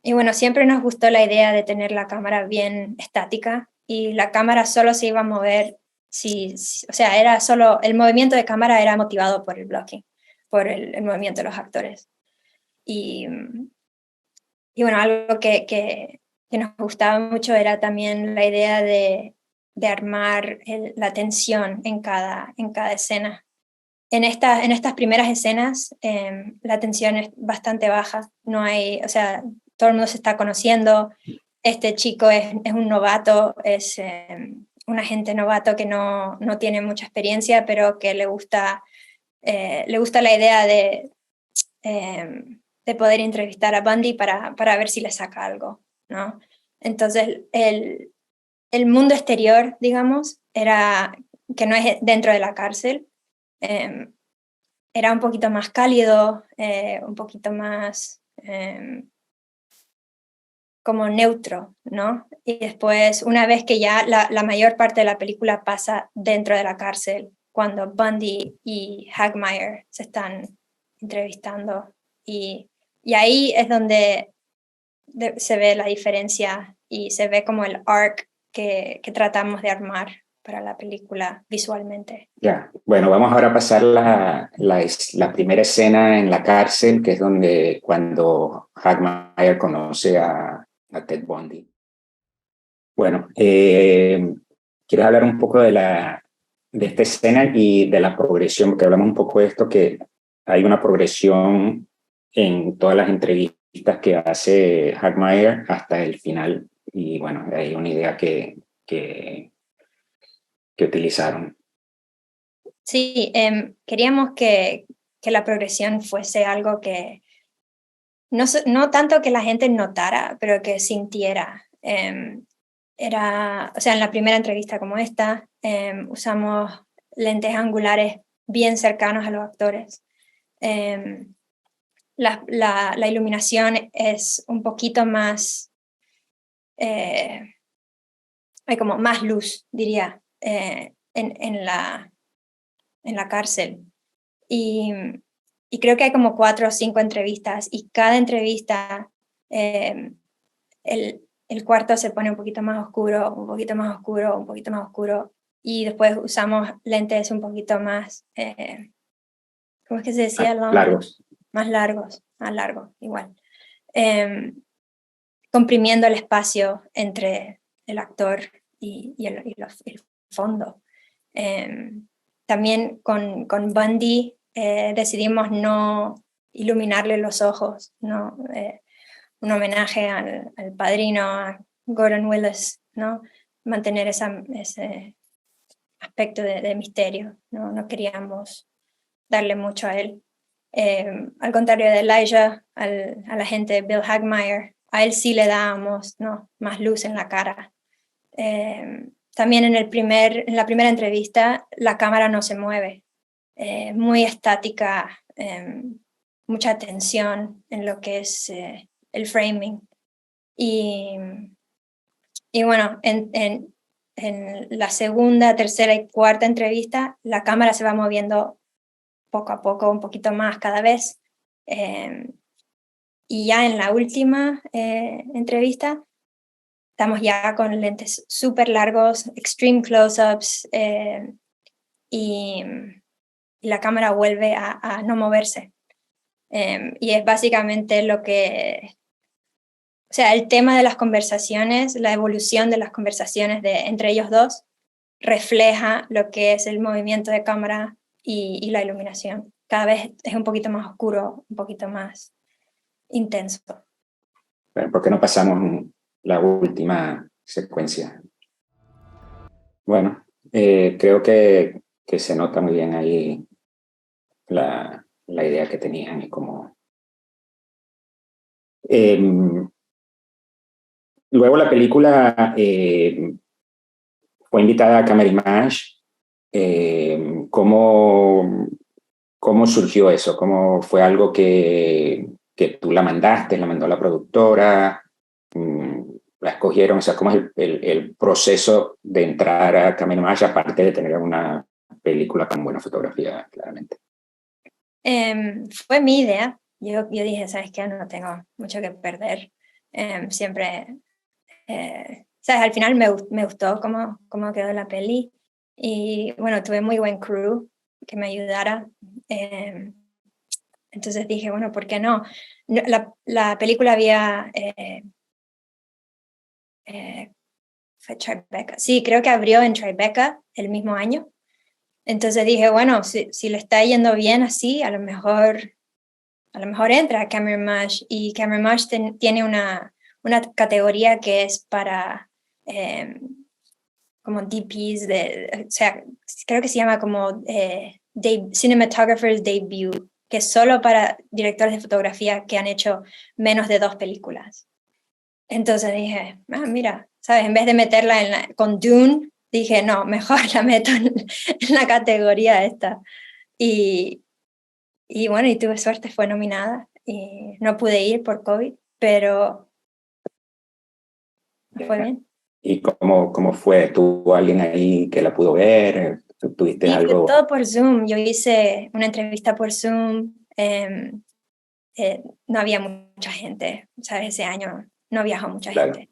Y bueno, siempre nos gustó la idea de tener la cámara bien estática y la cámara solo se iba a mover o sea, era solo, el movimiento de cámara era motivado por el blocking, por el movimiento de los actores. Y bueno, algo que nos gustaba mucho era también la idea de armar la tensión en cada escena. En estas primeras escenas, la tensión es bastante baja. No hay, o sea, todo el mundo se está conociendo. Este chico es un novato, es un agente novato que no tiene mucha experiencia, pero que le gusta la idea de poder entrevistar a Bundy para ver si le saca algo, ¿no? Entonces, el mundo exterior, digamos, que no es dentro de la cárcel, era un poquito más cálido, un poquito más como neutro, ¿no? Y después, una vez que ya la mayor parte de la película pasa dentro de la cárcel, cuando Bundy y Hagmaier se están entrevistando, y ahí es donde se ve la diferencia y se ve como el arc que tratamos de armar para la película visualmente. Ya, bueno, vamos ahora a pasar la primera escena en la cárcel, que es cuando Hagmaier conoce a Ted Bundy. Bueno, ¿quieres hablar un poco de esta escena y de la progresión? Porque hablamos un poco de esto, que hay una progresión en todas las entrevistas que hace Hagmaier hasta el final. Y bueno, hay una idea que utilizaron. Sí, queríamos que la progresión fuese algo que no tanto que la gente notara, pero que sintiera. O sea, en la primera entrevista como esta, usamos lentes angulares bien cercanos a los actores. La iluminación es un poquito más, hay como más luz, diría, en la cárcel. Y creo que hay como 4 o 5 entrevistas, y cada entrevista el cuarto se pone un poquito más oscuro, un poquito más oscuro, un poquito más oscuro, y después usamos lentes un poquito más, ¿cómo es que se decía? Largos. Más largos, igual. Comprimiendo el espacio entre el actor y el fondo. también con Bundy decidimos no iluminarle los ojos, ¿no? Un homenaje al padrino, a Gordon Willis, ¿no? Mantener ese aspecto de misterio, ¿no? No queríamos darle mucho a él. Al contrario de Elijah, a la gente Bill Hagmaier, a él sí le dábamos, ¿no? Más luz en la cara. También en la primera entrevista la cámara no se mueve, muy estática, mucha tensión en lo que es el framing. Y bueno, en la segunda, tercera y cuarta entrevista, la cámara se va moviendo poco a poco, un poquito más cada vez. Y ya en la última entrevista, estamos ya con lentes súper largos, extreme close-ups, y la cámara vuelve a no moverse. Y es básicamente o sea, el tema de las conversaciones, la evolución de las conversaciones entre ellos dos, refleja lo que es el movimiento de cámara y la iluminación. Cada vez es un poquito más oscuro, un poquito más intenso. Bueno, ¿por qué no pasamos la última secuencia? Bueno, creo que se nota muy bien ahí la idea que tenían y cómo... luego la película fue invitada a Camerimage. ¿Cómo surgió eso? ¿Cómo fue algo que tú la mandó la productora? ¿La escogieron? O sea, ¿cómo es el proceso de entrar a Camerimage, aparte de tener una película con buena fotografía, claramente? Fue mi idea. Yo dije, ¿sabes qué? No tengo mucho que perder. Siempre... ¿sabes? Al final me gustó cómo quedó la peli. Y bueno, tuve muy buen crew que me ayudara. Entonces dije, bueno, ¿por qué no? La película había... fue Tribeca. Sí, creo que abrió en Tribeca el mismo año. Entonces dije, bueno, si le está yendo bien así, a lo mejor entra a Camerimage. Y Camerimage tiene una categoría que es para como DPs, o sea, creo que se llama como Cinematographer's Debut, que es solo para directores de fotografía que han hecho menos de 2 películas. Entonces dije, mira, ¿sabes? En vez de meterla con Dune, dije, no, mejor la meto en la categoría esta. Y bueno, y tuve suerte, fue nominada. Y no pude ir por COVID, pero fue bien. ¿Y cómo fue? ¿Tuvo alguien ahí que la pudo ver? ¿Tuviste Sí, algo? fue todo por Zoom. Yo hice una entrevista por Zoom. No había mucha gente, ¿sabes? Ese año no viajó mucha gente.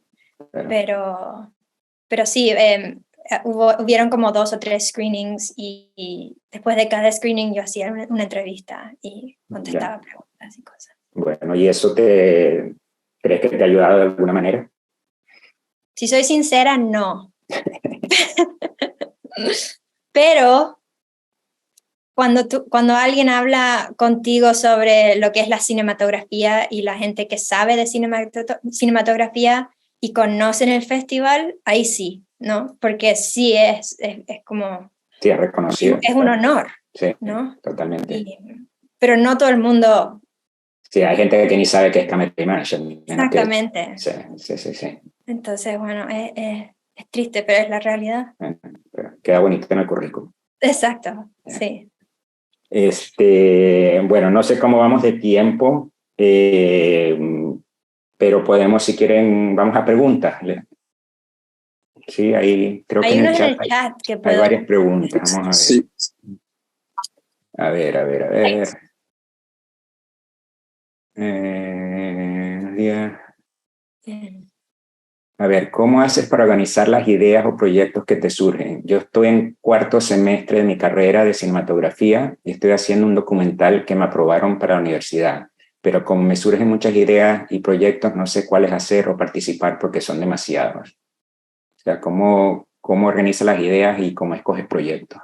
Claro. Pero sí, hubieron como 2 o 3 screenings y después de cada screening yo hacía una entrevista y contestaba preguntas y cosas. Bueno, ¿y eso crees que te ha ayudado de alguna manera? Si soy sincera, no. Pero cuando alguien habla contigo sobre lo que es la cinematografía y la gente que sabe de cinematografía y conocen el festival, ahí sí, ¿no? Porque sí es como... Sí, es reconocido. Es un honor, sí, ¿no? Totalmente. Pero no todo el mundo... Sí, hay gente que ni sabe qué es Camerimage. Exactamente. Sí. Entonces, bueno, es triste, pero es la realidad. Pero queda bonito en el currículum. Exacto, sí. Bueno, no sé cómo vamos de tiempo, pero podemos, si quieren, vamos a preguntas. Sí, ahí creo que hay en unos el chat hay varias preguntas. Vamos a ver. Sí. A ver. A ver, ¿cómo haces para organizar las ideas o proyectos que te surgen? Yo estoy en 4º semestre de mi carrera de cinematografía y estoy haciendo un documental que me aprobaron para la universidad, pero como me surgen muchas ideas y proyectos, no sé cuáles hacer o participar porque son demasiados. O sea, ¿cómo organizas las ideas y cómo escoges proyectos?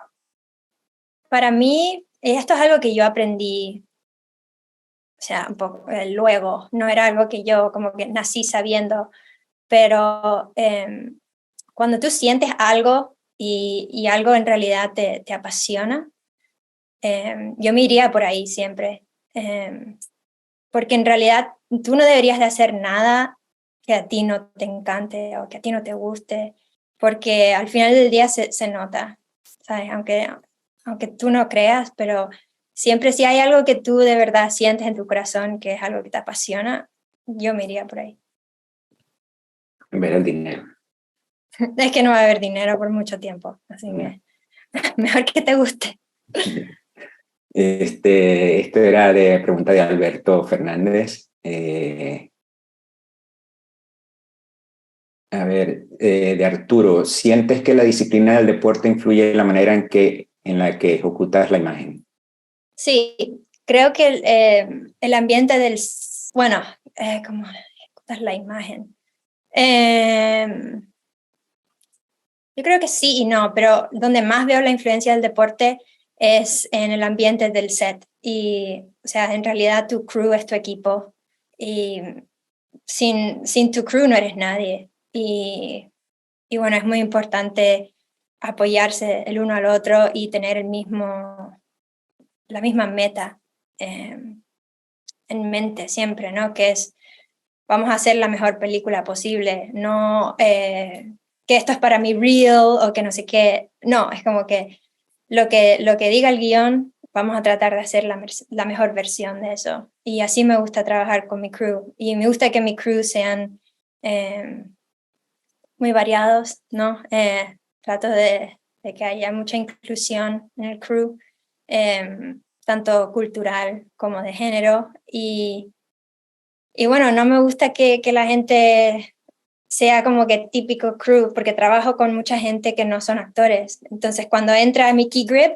Para mí, esto es algo que yo aprendí, o sea, un poco luego, no era algo que yo como que nací sabiendo, pero cuando tú sientes algo y algo en realidad te apasiona, yo me iría por ahí siempre, porque en realidad tú no deberías de hacer nada que a ti no te encante o que a ti no te guste, porque al final del día se nota, ¿sabes? Aunque tú no creas, pero siempre si hay algo que tú de verdad sientes en tu corazón, que es algo que te apasiona, yo me iría por ahí. En vez del dinero. Es que no va a haber dinero por mucho tiempo, así que mejor que te guste. Esto era de pregunta de Alberto Fernández. A ver, de Arturo, ¿sientes que la disciplina del deporte influye en la manera en la que ejecutas la imagen? Sí, creo que el ambiente bueno, ¿cómo ejecutas la imagen? Yo creo que sí y no, pero donde más veo la influencia del deporte es en el ambiente del set. Y, o sea, en realidad tu crew es tu equipo y sin tu crew no eres nadie. Y bueno, es muy importante apoyarse el uno al otro y tener la misma meta en mente siempre, ¿no? Que es, vamos a hacer la mejor película posible, no que esto es para mi real o que no sé qué. No, es como que lo que diga el guión, vamos a tratar de hacer la mejor versión de eso. Y así me gusta trabajar con mi crew. Y me gusta que mi crew sean muy variados, ¿no? Trato de que haya mucha inclusión en el crew, tanto cultural como de género. Y bueno, no me gusta que la gente sea como que típico crew, porque trabajo con mucha gente que no son actores. Entonces, cuando entra Mickey Grip,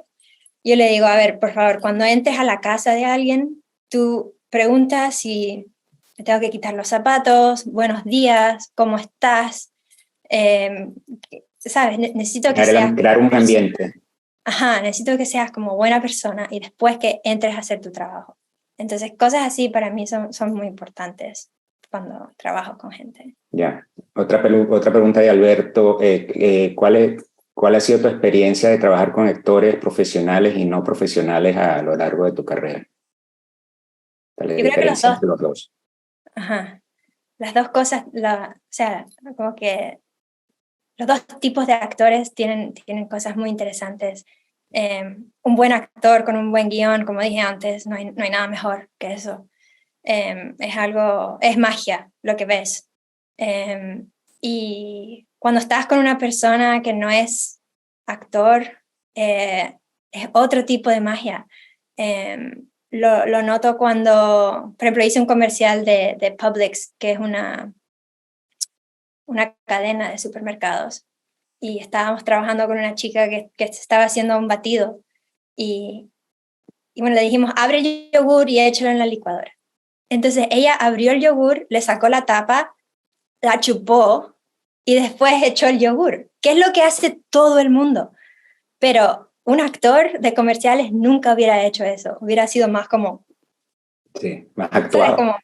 yo le digo, a ver, por favor, cuando entres a la casa de alguien, tú preguntas si me tengo que quitar los zapatos, buenos días, ¿cómo estás? ¿Sabes? Necesito que seas... Crear un ambiente. Ajá, necesito que seas como buena persona y después que entres a hacer tu trabajo. Entonces, cosas así para mí son muy importantes cuando trabajo con gente. Ya. Otra pregunta de Alberto. ¿Cuál ha sido tu experiencia de trabajar con actores profesionales y no profesionales a lo largo de tu carrera? ¿Cuál es la diferencia entre los dos? Ajá. Las dos cosas, o sea, como que los dos tipos de actores tienen cosas muy interesantes. Un buen actor con un buen guión, como dije antes, no hay nada mejor que eso. Es magia lo que ves. Y cuando estás con una persona que no es actor, es otro tipo de magia. Lo noto cuando, por ejemplo, hice un comercial de Publix, que es una cadena de supermercados, y estábamos trabajando con una chica que estaba haciendo un batido y bueno, le dijimos, abre el yogur y échalo en la licuadora. Entonces ella abrió el yogur, le sacó la tapa, la chupó y después echó el yogur, que es lo que hace todo el mundo. Pero un actor de comerciales nunca hubiera hecho eso, hubiera sido más como... Sí, más actuado. Como,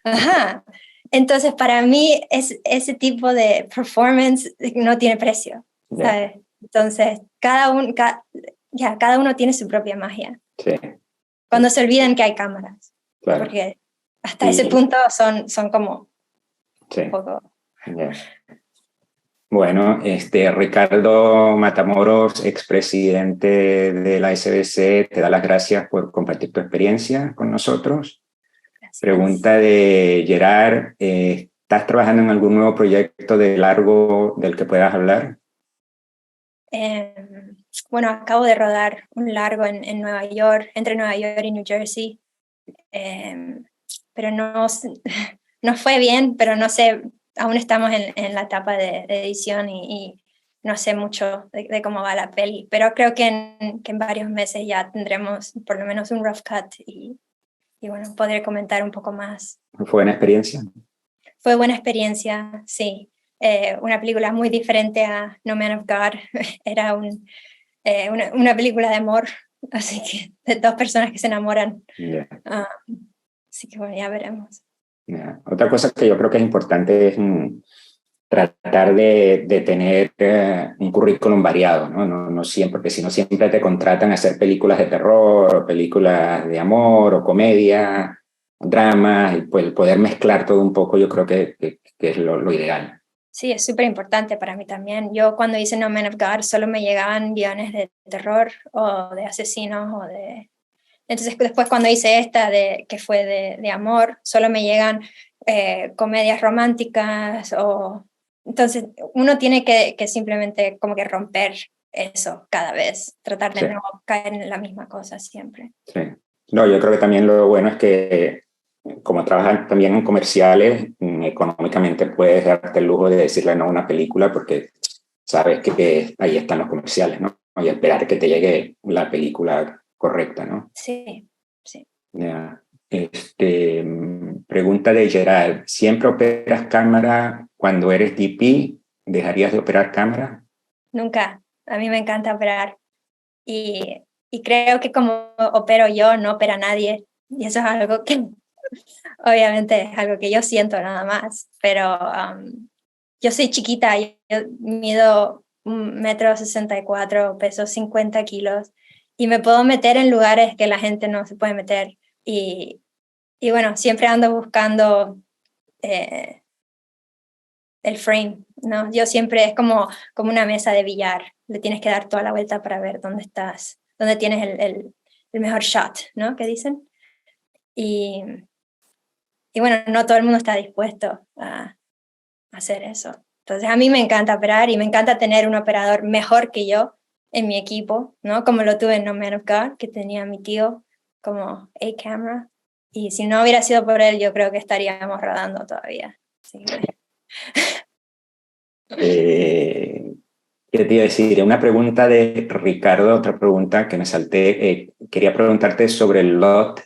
ajá. Entonces, para mí, ese tipo de performance no tiene precio, ¿sabes? Yeah. Entonces, cada uno tiene su propia magia. Sí. Cuando se olvidan que hay cámaras. Claro. Porque hasta ese punto son como sí. Un poco... Yeah. Bueno, Ricardo Matamoros, expresidente de la SBC, te da las gracias por compartir tu experiencia con nosotros. Gracias. Pregunta de Gerard, ¿estás trabajando en algún nuevo proyecto de largo del que puedas hablar? Bueno, acabo de rodar un largo en Nueva York, entre Nueva York y New Jersey, pero no fue bien, pero no sé, aún estamos en la etapa de edición y no sé mucho de cómo va la peli, pero creo que en varios meses ya tendremos por lo menos un rough cut y bueno, podré comentar un poco más. ¿Fue buena experiencia? Fue buena experiencia, sí. Una película muy diferente a No Man of God. Era una película de amor así que de dos personas que se enamoran. Yeah. Así que bueno, ya veremos. Yeah. Otra cosa que yo creo que es importante es tratar de tener un currículum variado, ¿no? No siempre, porque si no siempre te contratan a hacer películas de terror, o películas de amor, o comedia, dramas, y pues poder mezclar todo un poco yo creo que es lo ideal. Sí, es súper importante para mí también. Yo cuando hice No Man of God solo me llegaban guiones de terror o de asesinos o de... Entonces después cuando hice esta que fue de amor, solo me llegan comedias románticas o... Entonces uno tiene que simplemente como que romper eso cada vez, tratar de no caer en la misma cosa siempre. Sí. No, yo creo que también lo bueno es que como trabajan también en comerciales, económicamente puedes darte el lujo de decirle no a una película porque sabes que ahí están los comerciales, ¿no? Y esperar que te llegue la película correcta, ¿no? Sí, sí. Yeah. Pregunta de Gerard, ¿siempre operas cámara cuando eres DP? ¿Dejarías de operar cámara? Nunca. A mí me encanta operar. Y creo que como opero yo, no opera nadie. Y eso es algo que, obviamente, es algo que yo siento nada más. Pero yo soy chiquita, yo mido 1,64 m, peso 50 kilos. Y me puedo meter en lugares que la gente no se puede meter. Y bueno, siempre ando buscando el frame, ¿no? Yo siempre es como una mesa de billar. Le tienes que dar toda la vuelta para ver dónde estás, dónde tienes el mejor shot, ¿no? ¿Qué dicen? Y bueno, no todo el mundo está dispuesto a hacer eso. Entonces a mí me encanta operar y me encanta tener un operador mejor que yo en mi equipo, ¿no? Como lo tuve en No Man of God, que tenía a mi tío como A-camera. Y si no hubiera sido por él, yo creo que estaríamos rodando todavía. Así que... ¿Qué te iba a decir? Una pregunta de Ricardo, otra pregunta que me salté. Quería preguntarte sobre el lot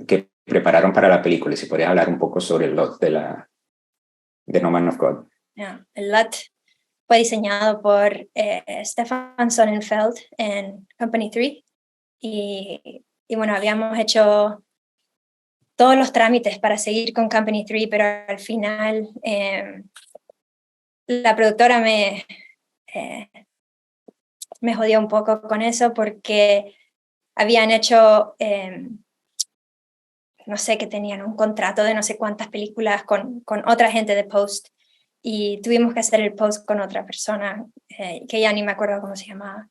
que prepararon para la película, y si podrías hablar un poco sobre el lot de No Man of God. Yeah, el lot fue diseñado por Stefan Sonnenfeld en Company 3 y bueno, habíamos hecho todos los trámites para seguir con Company 3, pero al final la productora me jodió un poco con eso porque habían hecho, no sé, que tenían un contrato de no sé cuántas películas con otra gente de post y tuvimos que hacer el post con otra persona que ya ni me acuerdo cómo se llamaba.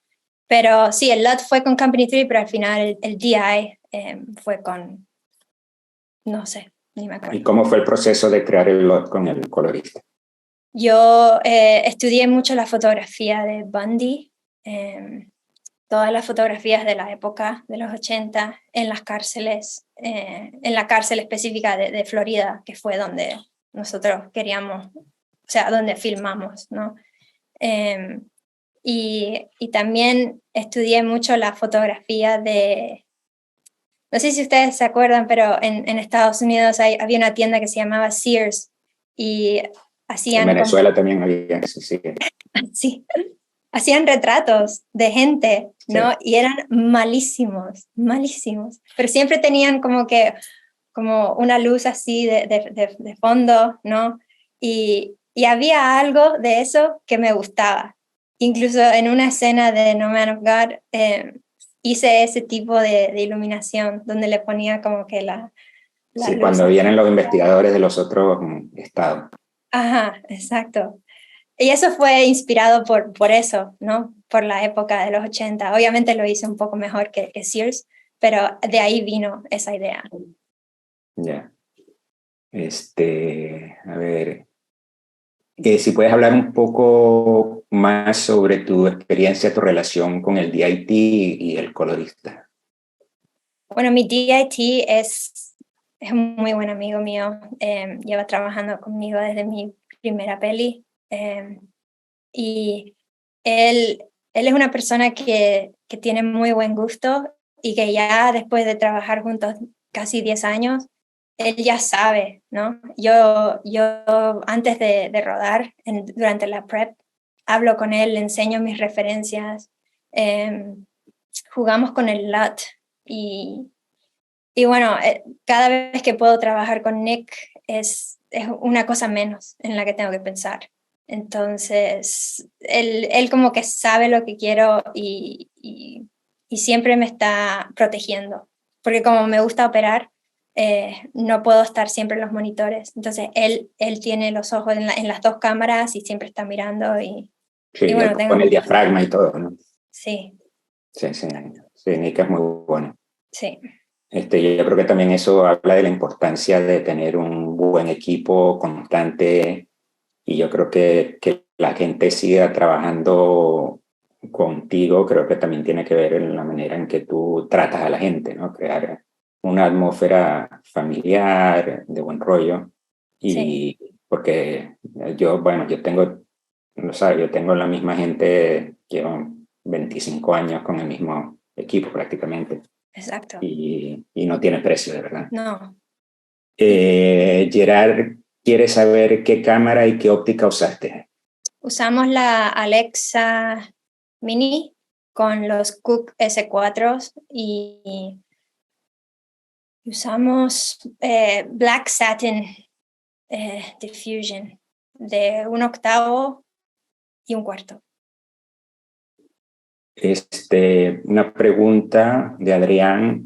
Pero sí, el lot fue con Company 3, pero al final el DI fue con, no sé, ni me acuerdo. ¿Y cómo fue el proceso de crear el lot con el colorista? Yo estudié mucho la fotografía de Bundy, todas las fotografías de la época de los 80 en las cárceles, en la cárcel específica de Florida, que fue donde nosotros queríamos, o sea, donde filmamos, ¿no? Y también estudié mucho la fotografía de, no sé si ustedes se acuerdan, pero en Estados Unidos había una tienda que se llamaba Sears y hacían... En Venezuela también había, sí. Sí, hacían retratos de gente, ¿no? Sí. Y eran malísimos, pero siempre tenían como una luz así de fondo, ¿no? Y había algo de eso que me gustaba. Incluso en una escena de No Man of God hice ese tipo de iluminación donde le ponía como que la sí, cuando vienen los investigadores de los otros estados. Ajá, exacto. Y eso fue inspirado por eso, ¿no? Por la época de los 80. Obviamente lo hice un poco mejor que Sears, pero de ahí vino esa idea. Ya. A ver, si puedes hablar un poco más sobre tu experiencia, tu relación con el DIT y el colorista. Bueno, mi DIT es un muy buen amigo mío. Lleva trabajando conmigo desde mi primera peli. Y él es una persona que tiene muy buen gusto y que ya después de trabajar juntos casi 10 años, él ya sabe, ¿no? Yo antes de rodar, durante la prep, hablo con él, le enseño mis referencias jugamos con el LUT y bueno, cada vez que puedo trabajar con Nick es una cosa menos en la que tengo que pensar. Entonces, él como que sabe lo que quiero y siempre me está protegiendo, porque como me gusta operar, no puedo estar siempre en los monitores. Entonces, él tiene los ojos en las dos cámaras y siempre está mirando. Sí, bueno, con el diafragma y todo, ¿no? Sí. Sí, Nick es muy bueno. Sí. Yo creo que también eso habla de la importancia de tener un buen equipo constante, y yo creo que la gente siga trabajando contigo, creo que también tiene que ver en la manera en que tú tratas a la gente, ¿no? Crear una atmósfera familiar, de buen rollo. Y sí. porque yo tengo, no sabes, yo tengo la misma gente, llevo 25 años con el mismo equipo prácticamente. Exacto. Y no tiene precio, de verdad. No. Gerard quiere saber qué cámara y qué óptica usaste. Usamos la Alexa Mini con los Cooke S4 y usamos Black Satin Diffusion de 1/8 y 1/4. Una pregunta de Adrián.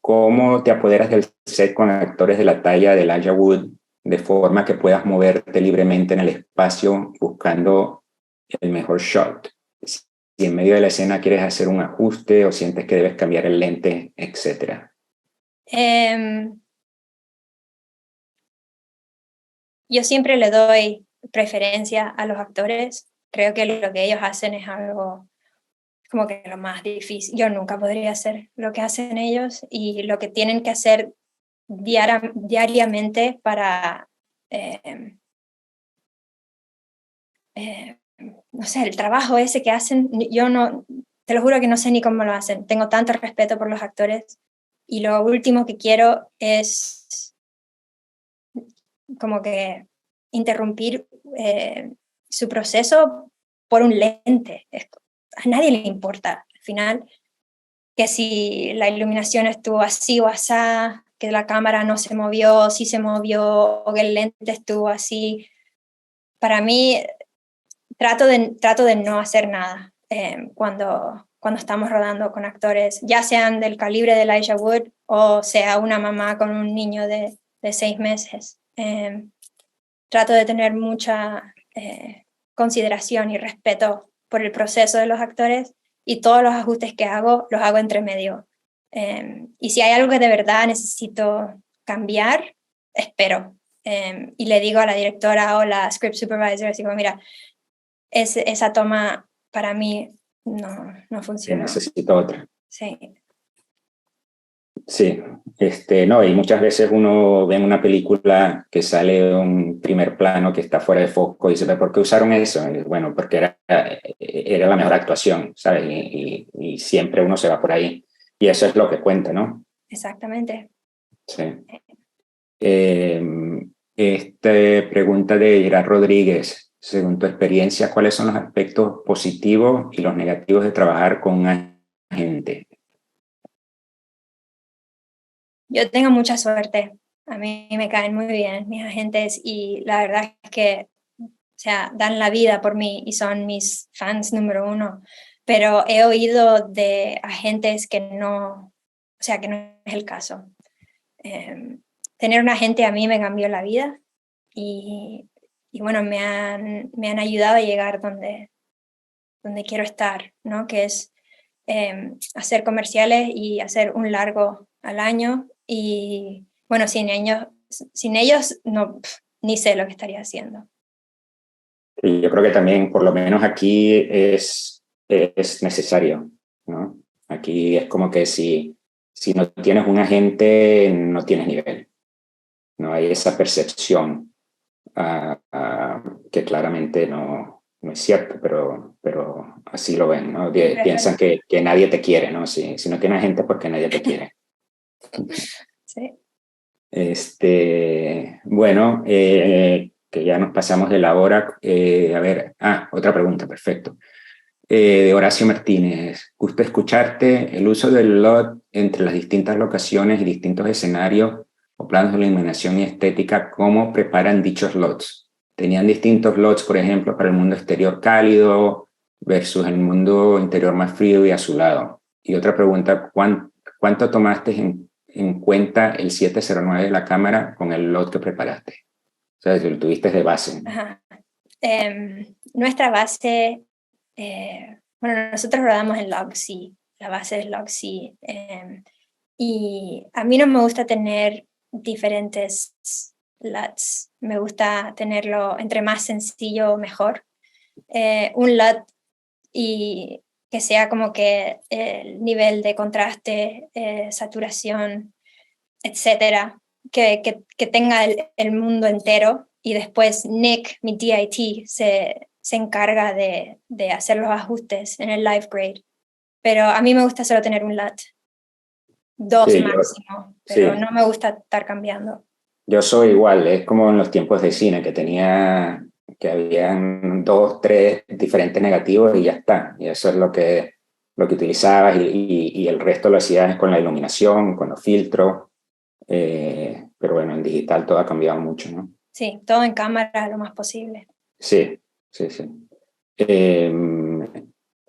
¿Cómo te apoderas del set con actores de la talla de Elijah Wood de forma que puedas moverte libremente en el espacio buscando el mejor shot? Si en medio de la escena quieres hacer un ajuste o sientes que debes cambiar el lente, etcétera. Yo siempre le doy preferencia a los actores. Creo que lo que ellos hacen es algo como que lo más difícil. Yo nunca podría hacer lo que hacen ellos y lo que tienen que hacer diariamente para, no sé, el trabajo ese que hacen. Yo no, te lo juro que no sé ni cómo lo hacen. Tengo tanto respeto por los actores y lo último que quiero es como que interrumpir su proceso por un lente. A nadie le importa al final que si la iluminación estuvo así o asá, que la cámara no se movió, si se movió, o que el lente estuvo así. Para mí, trato de no hacer nada cuando estamos rodando con actores, ya sean del calibre de Elijah Wood o sea una mamá con un niño de 6 meses. Trato de tener mucha consideración y respeto por el proceso de los actores y todos los ajustes que hago, los hago entre medio. Y si hay algo que de verdad necesito cambiar, espero. Y le digo a la directora o la script supervisor, así como, mira, esa toma para mí no funciona. Necesito otra. Sí. Sí, no, y muchas veces uno ve en una película que sale un primer plano que está fuera de foco y dice, ¿por qué usaron eso? Y bueno, porque era la mejor actuación, ¿sabes? Y siempre uno se va por ahí. Y eso es lo que cuenta, ¿no? Exactamente. Sí. Pregunta de Gerard Rodríguez. Según tu experiencia, ¿cuáles son los aspectos positivos y los negativos de trabajar con un agente? Yo tengo mucha suerte. A mí me caen muy bien mis agentes y la verdad es que, o sea, dan la vida por mí y son mis fans número 1. Pero he oído de agentes que no es el caso. Tener un agente a mí me cambió la vida y bueno, me han ayudado a llegar donde quiero estar, ¿no? Que es hacer comerciales y hacer un largo al año. Y bueno, sin ellos no, ni sé lo que estaría haciendo. Y yo creo que también, por lo menos aquí, es necesario, ¿no? Aquí es como que si no tienes un agente, no tienes nivel. No hay esa percepción que claramente no es cierto, pero así lo ven, ¿no? Piensan que nadie te quiere, ¿no? Si no tienes agente, porque nadie te quiere. Sí. Bueno, que ya nos pasamos de la hora. A ver, otra pregunta, perfecto. de Horacio Martínez. Gusto escucharte. El uso del LUT entre las distintas locaciones y distintos escenarios o planos de iluminación y estética, ¿cómo preparan dichos LUTs? ¿Tenían distintos LUTs, por ejemplo, para el mundo exterior cálido versus el mundo interior más frío y azulado? Y otra pregunta, ¿cuánto tomaste en cuenta el 709 de la cámara con el LUT que preparaste? O sea, si lo tuviste de base. Ajá. Nuestra base, bueno, nosotros rodamos en Log-C, la base es Log-C, y a mí no me gusta tener diferentes LUTs, me gusta tenerlo entre más sencillo mejor. Un LUT y que sea como que el nivel de contraste, saturación, etcétera, que tenga el mundo entero, y después Nick, mi DIT, se encarga de hacer los ajustes en el live grade. Pero a mí me gusta solo tener un LUT, 2 Sí, máximo, pero sí. no me gusta estar cambiando. Yo soy igual, es como en los tiempos de cine, que habían 2, 3 diferentes negativos y ya está. Y eso es lo que utilizabas y el resto lo hacías con la iluminación, con los filtros. Pero bueno, en digital todo ha cambiado mucho, ¿no? Sí, todo en cámara lo más posible. Sí.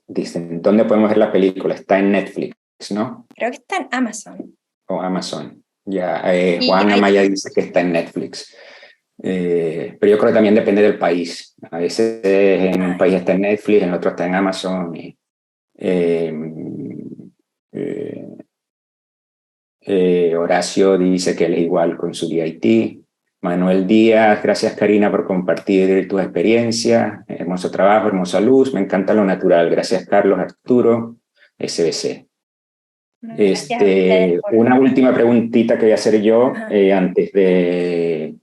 Dicen, ¿dónde podemos ver la película? Está en Netflix, ¿no? Creo que está en Amazon. O Amazon. Ya, Juan Amaya dice que está en Netflix. Pero yo creo que también depende del país. A veces en un país está en Netflix, en otro está en Amazon. Horacio dice que él es igual con su DIT. Manuel Díaz, gracias Karina por compartir tus experiencias. Hermoso trabajo, hermosa luz. Me encanta lo natural. Gracias Carlos, Arturo, SBC. Una última preguntita que voy a hacer yo antes de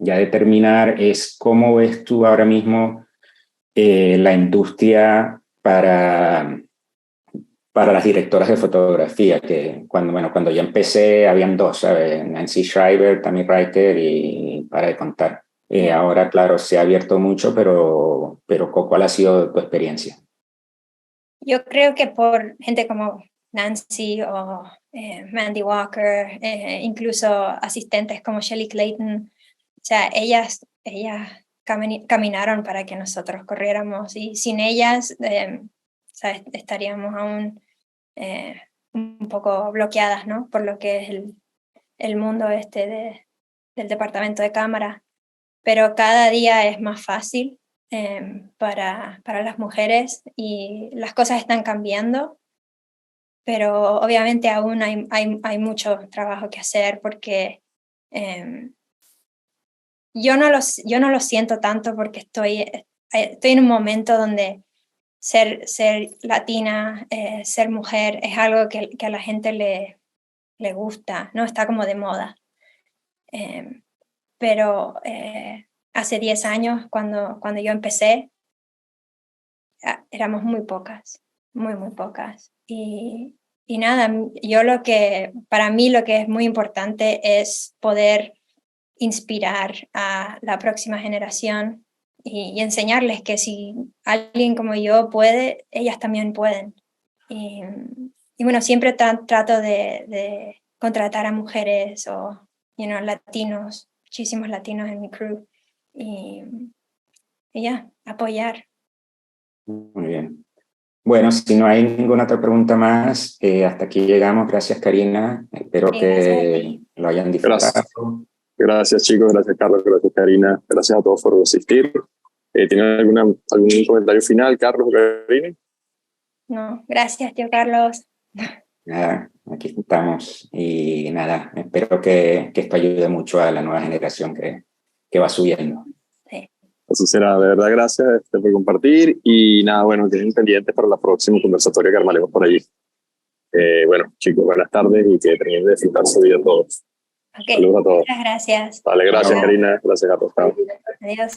terminar es ¿cómo ves tú ahora mismo la industria para las directoras de fotografía? Que cuando yo empecé habían 2, ¿sabes? Nancy Schreiber, Tammy Reiter y para de contar. Ahora, claro, se ha abierto mucho, pero ¿cuál ha sido tu experiencia? Yo creo que por gente como Nancy o Mandy Walker, incluso asistentes como Shelley Clayton, o sea, ellas caminaron para que nosotros corriéramos, y sin ellas o sea, estaríamos aún un poco bloqueadas, ¿no? Por lo que es el mundo del departamento de cámara. Pero cada día es más fácil para las mujeres y las cosas están cambiando, pero obviamente aún hay mucho trabajo que hacer porque yo no lo siento tanto porque estoy en un momento donde ser latina, ser mujer es algo que a la gente le gusta, ¿no? Está como de moda. Pero hace 10 años, cuando yo empecé, éramos muy pocas, muy pocas. Y nada, para mí lo que es muy importante es poder inspirar a la próxima generación y enseñarles que si alguien como yo puede, ellas también pueden. Y bueno, siempre trato de contratar a mujeres o latinos, muchísimos latinos en mi crew, y ya, apoyar. Muy bien. Bueno, si no hay ninguna otra pregunta más, hasta aquí llegamos. Gracias, Karina. Espero que lo hayan disfrutado. Gracias, chicos. Gracias, Carlos. Gracias, Karina. Gracias a todos por asistir. ¿Tienen algún comentario final, Carlos o Karina? No, gracias, tío Carlos. Nada, aquí estamos. Y nada, espero que esto ayude mucho a la nueva generación que va subiendo. Eso será, de verdad, gracias por compartir y nada, bueno, tienen pendientes para la próxima conversatoria que armaremos por allí. Bueno, chicos, buenas tardes y que terminen de disfrutar su vida todos. Okay. Saludos a todos. Muchas gracias. Vale, gracias, Karina. Gracias a todos. Adiós.